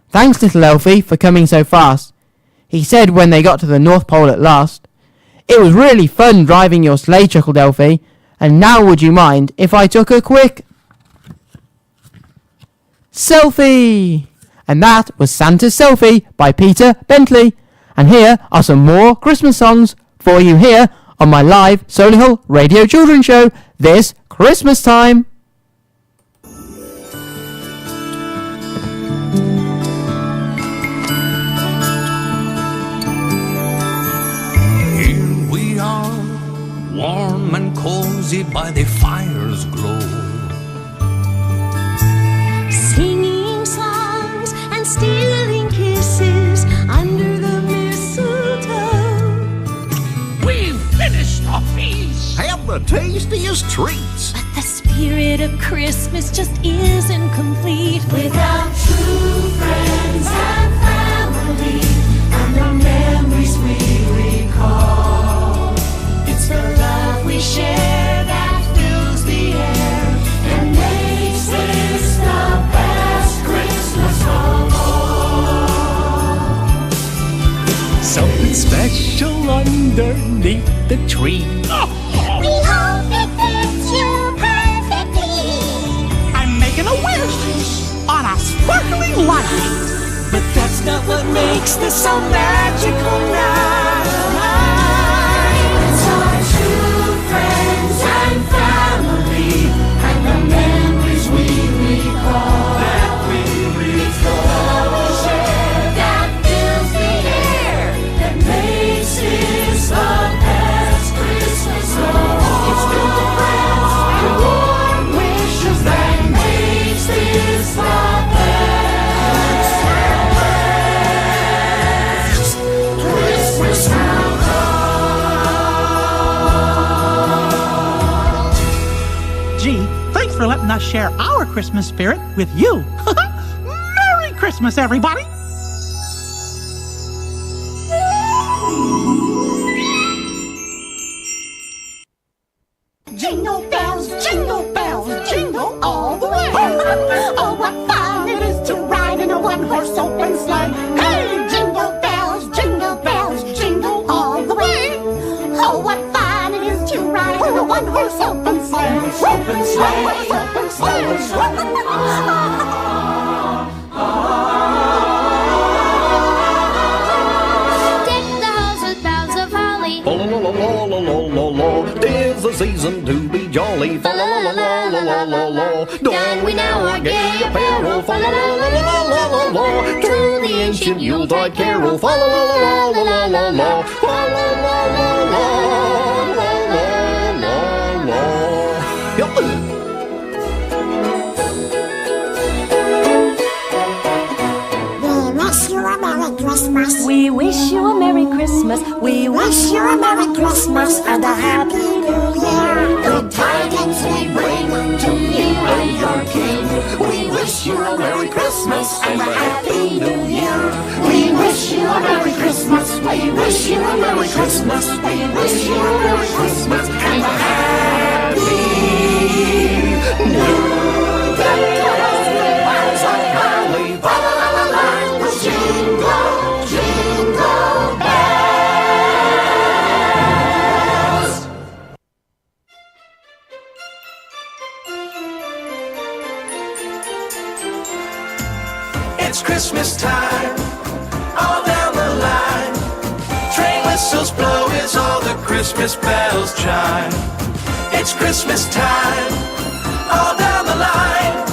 "Thanks, little Elfie, for coming so fast," he said when they got to the North Pole at last. "It was really fun driving your sleigh," chuckled Elfie, "and now would you mind if I took a quick selfie?" And that was Santa's Selfie by Peter Bentley. And here are some more Christmas songs for you here on my live Solihull Radio Children's Show this Christmas time. Here we are, warm and cozy by the fire's glow. Singing songs and stealing kisses under the mistletoe. We've finished our feast. Have the tastiest treats. But the spirit of Christmas just isn't complete without true friends and family and the memories we recall. It's the love we share that fills the air and makes this the best Christmas of all. Something special underneath the tree. We hope it fits you perfectly. I'm making a wish on a sparkling light. But that's not what makes this so magical night. It's our true friends and family and the memories we recall. That we recall. Love we share that fills the air that makes this the best Christmas of all. It's good friends and warm wishes that makes this the best Christmas of all. Gee, thanks for letting us share our Christmas spirit with you. Merry Christmas, everybody! Jingle bells, jingle all the way. Oh, what fun it is to ride in a one-horse open sleigh. Hey, jingle bells, jingle all the way. Oh, what fun it is to ride in a one-horse open sleigh. Open sleigh, open sleigh. Deck the halls with boughs of holly. Tis the season to be jolly. Fa la la la la la la la. Don we now our gay apparel. Fa la la la la la la la. To the ancient Yuletide carol. Fa la la la la la la la. Fa la la la la la la la. Yup. We wish you a Merry Christmas. We wish you a Merry Christmas and a Happy New Year. Good tidings we bring to you and your king. We wish you a Merry Christmas and a Happy New Year. We wish you a Merry Christmas. We wish you a Merry Christmas. We wish you a Merry Christmas and a Happy New Year. It's Christmas time, all down the line. Train whistles blow as all the Christmas bells chime. It's Christmas time, all down the line.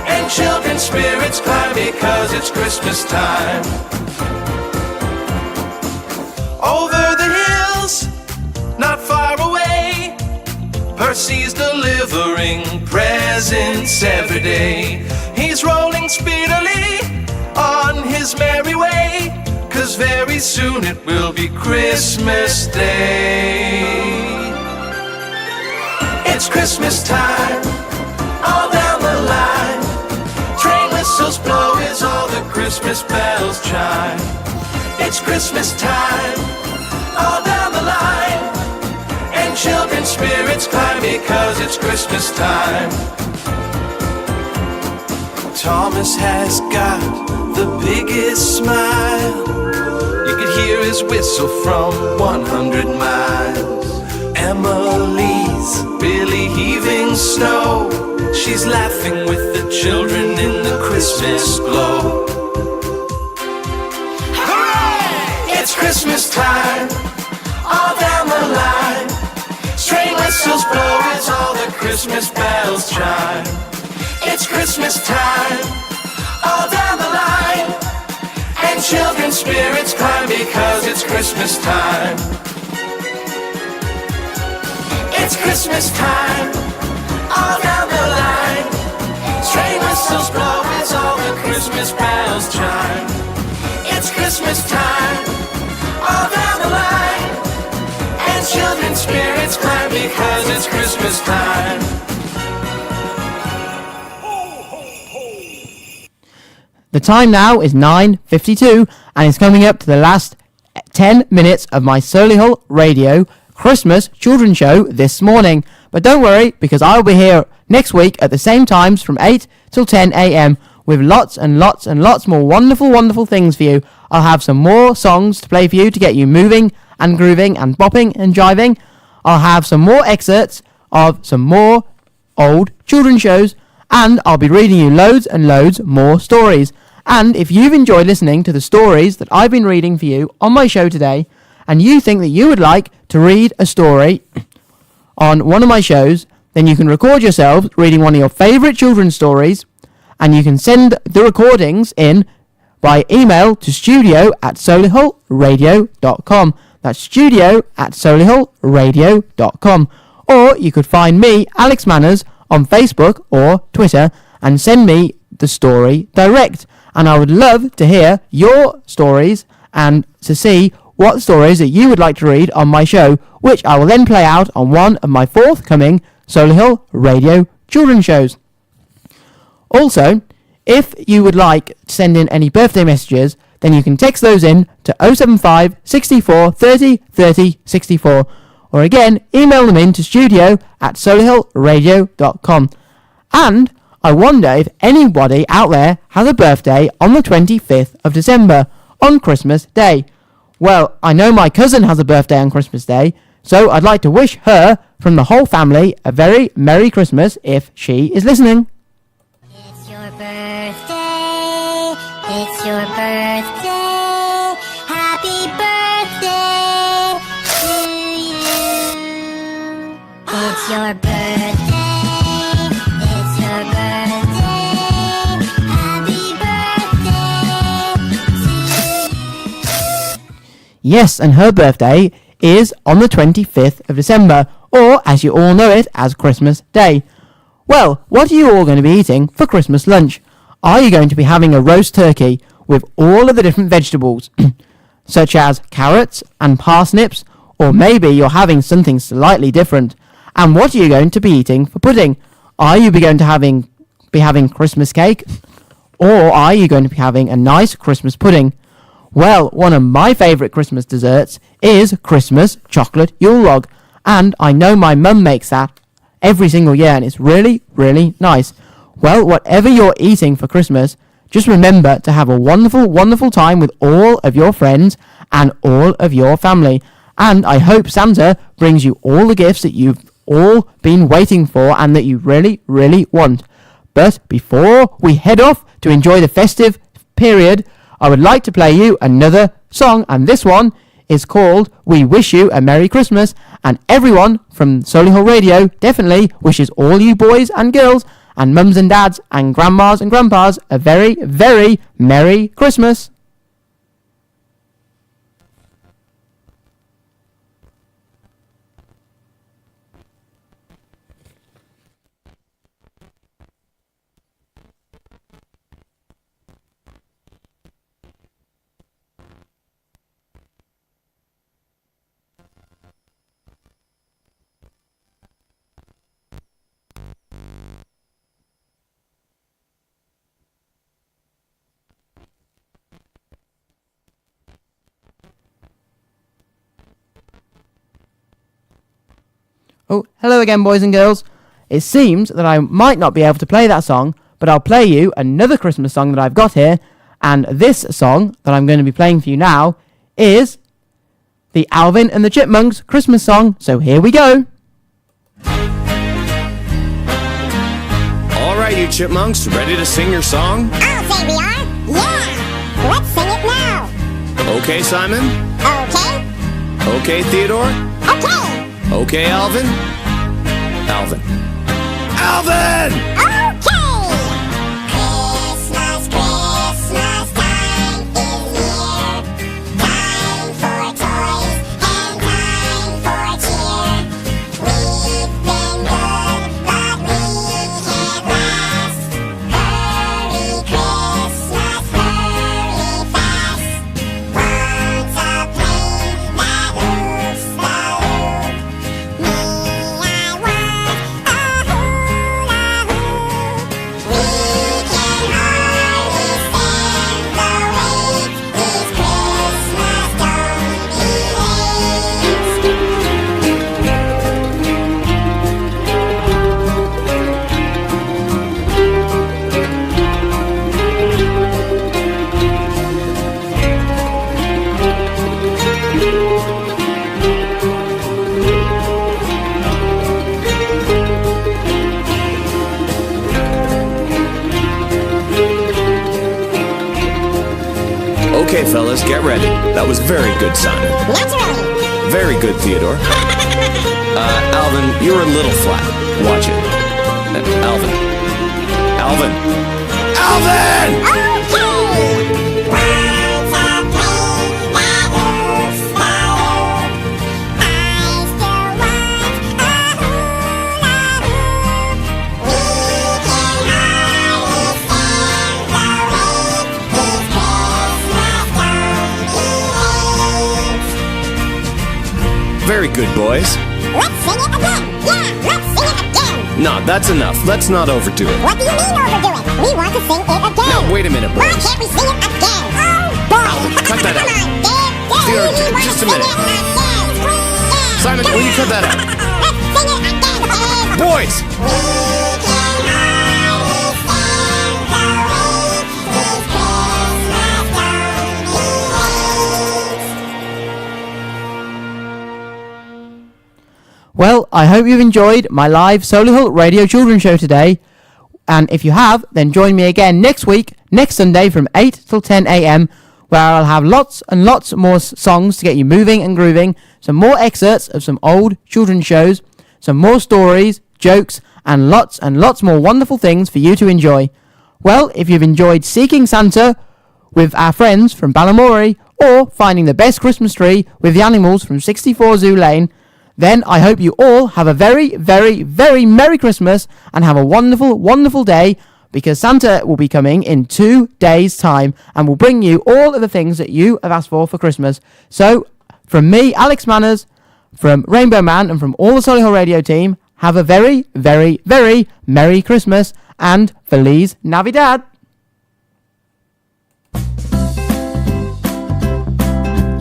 And children's spirits climb because it's Christmas time. Over the hills, not far away, Percy's delivering presents every day. He's rolling speedily on his merry way, 'cause very soon it will be Christmas Day. It's Christmas time, all down the line. Train whistles blow as all the Christmas bells chime. It's Christmas time, all down the line. And children's spirits climb because it's Christmas time. Thomas has got the biggest smile. You could hear his whistle from 100 miles. Emily's really heaving snow. She's laughing with the children in the Christmas glow. Hooray! It's Christmas time, all down the line. Train whistles blow as all the Christmas bells chime. It's Christmas time, all down the line. And children's spirits climb because it's Christmas time. It's Christmas time, all down the line. Train whistles blow as all the Christmas bells chime. It's Christmas time, all down the line. And children's spirits climb because it's Christmas time. The time now is 9:52 and it's coming up to the last 10 minutes of my Solihull Radio Christmas children's show this morning. But don't worry, because I'll be here next week at the same times from 8 till 10 a.m. with lots and lots and lots more wonderful, wonderful things for you. I'll have some more songs to play for you to get you moving and grooving and bopping and jiving. I'll have some more excerpts of some more old children's shows, and I'll be reading you loads and loads more stories. And if you've enjoyed listening to the stories that I've been reading for you on my show today, and you think that you would like to read a story on one of my shows, then you can record yourself reading one of your favourite children's stories, and you can send the recordings in by email to studio@solihullradio.com. That's studio@solihullradio.com. Or you could find me, Alex Manners, on Facebook or Twitter and send me the story direct. And I would love to hear your stories and to see what stories that you would like to read on my show, which I will then play out on one of my forthcoming Solihull Radio children's shows. Also, if you would like to send in any birthday messages, then you can text those in to 075 64 30 30 64. Or again, email them in to studio@solihullradio.com. And I wonder if anybody out there has a birthday on the 25th of December, on Christmas Day. Well, I know my cousin has a birthday on Christmas Day, so I'd like to wish her, from the whole family, a very Merry Christmas if she is listening. It's your birthday. It's your birthday. Happy birthday to you. Yes, and her birthday is on the 25th of December, or as you all know it, as Christmas Day. Well, what are you all going to be eating for Christmas lunch? Are you going to be having a roast turkey with all of the different vegetables, such as carrots and parsnips, or maybe you're having something slightly different? And what are you going to be eating for pudding? Are you going to be having Christmas cake, or are you going to be having a nice Christmas pudding? Well, one of my favourite Christmas desserts is Christmas chocolate Yule log, and I know my mum makes that every single year, and it's really, really nice. Well, whatever you're eating for Christmas, just remember to have a wonderful, wonderful time with all of your friends and all of your family. And I hope Santa brings you all the gifts that you've all been waiting for and that you really, really want. But before we head off to enjoy the festive period, I would like to play you another song, and this one is called We Wish You a Merry Christmas, and everyone from Solihull Radio definitely wishes all you boys and girls and mums and dads and grandmas and grandpas a very, very Merry Christmas. Oh, hello again, boys and girls. It seems that I might not be able to play that song, but I'll play you another Christmas song that I've got here, and this song that I'm going to be playing for you now is the Alvin and the Chipmunks Christmas song, so here we go. All right, you chipmunks, ready to sing your song? I'll say we are. Yeah! Let's sing it now. Okay, Simon? Okay? Okay, Theodore? Okay! Okay, Alvin? Alvin. Alvin! Okay! Christmas, Christmas time is near. Time for toys and time for cheer. We've been good, but we can't last. Hurry, Christmas, hurry fast. Wants a plane that hoops the loop. Me, I want a hula hoop. We can hardly stand the wait. These Christmas don't Okay, fellas, get ready. That was very good, Simon. Naturally! Very good, Theodore. Alvin, you're a little flat. Watch it. Alvin. Alvin. Alvin! Okay! Wants a plane that hoops the loop. I still want a hula hoop. We can hardly stand the wait. These Christmas don't be late. Very good, boys. Let's sing it again! Yeah, let's sing it again! No, that's enough. Let's not overdo it. What do you mean overdo it? We want to sing it again! Now, wait a minute, Why boys. can't we sing it again? Oh, boy! Cut that out. Come on, Dave! Theodore, we want just to a sing minute. it again! Yeah, Simon, come will you cut on. that out? Let's sing it again, Dave! Boys! We can hardly stand the wait. These Christmas don't be late. Well, I hope you've enjoyed my live Solihull Radio Children's Show today. And if you have, then join me again next week, next Sunday from 8 till 10 a.m, where I'll have lots and lots more songs to get you moving and grooving, some more excerpts of some old children's shows, some more stories, jokes, and lots more wonderful things for you to enjoy. Well, if you've enjoyed Seeking Santa with our friends from Balamory, or finding the best Christmas tree with the animals from 64 Zoo Lane, then I hope you all have a very, very, very Merry Christmas and have a wonderful, wonderful day, because Santa will be coming in 2 days' time and will bring you all of the things that you have asked for Christmas. So, from me, Alex Manners, from Rainbow Man, and from all the Solihull Radio team, have a very, very, very Merry Christmas and Feliz Navidad.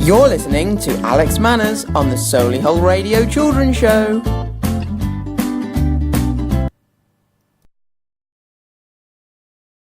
You're listening to Alex Manners on the Solihull Radio Children's Show.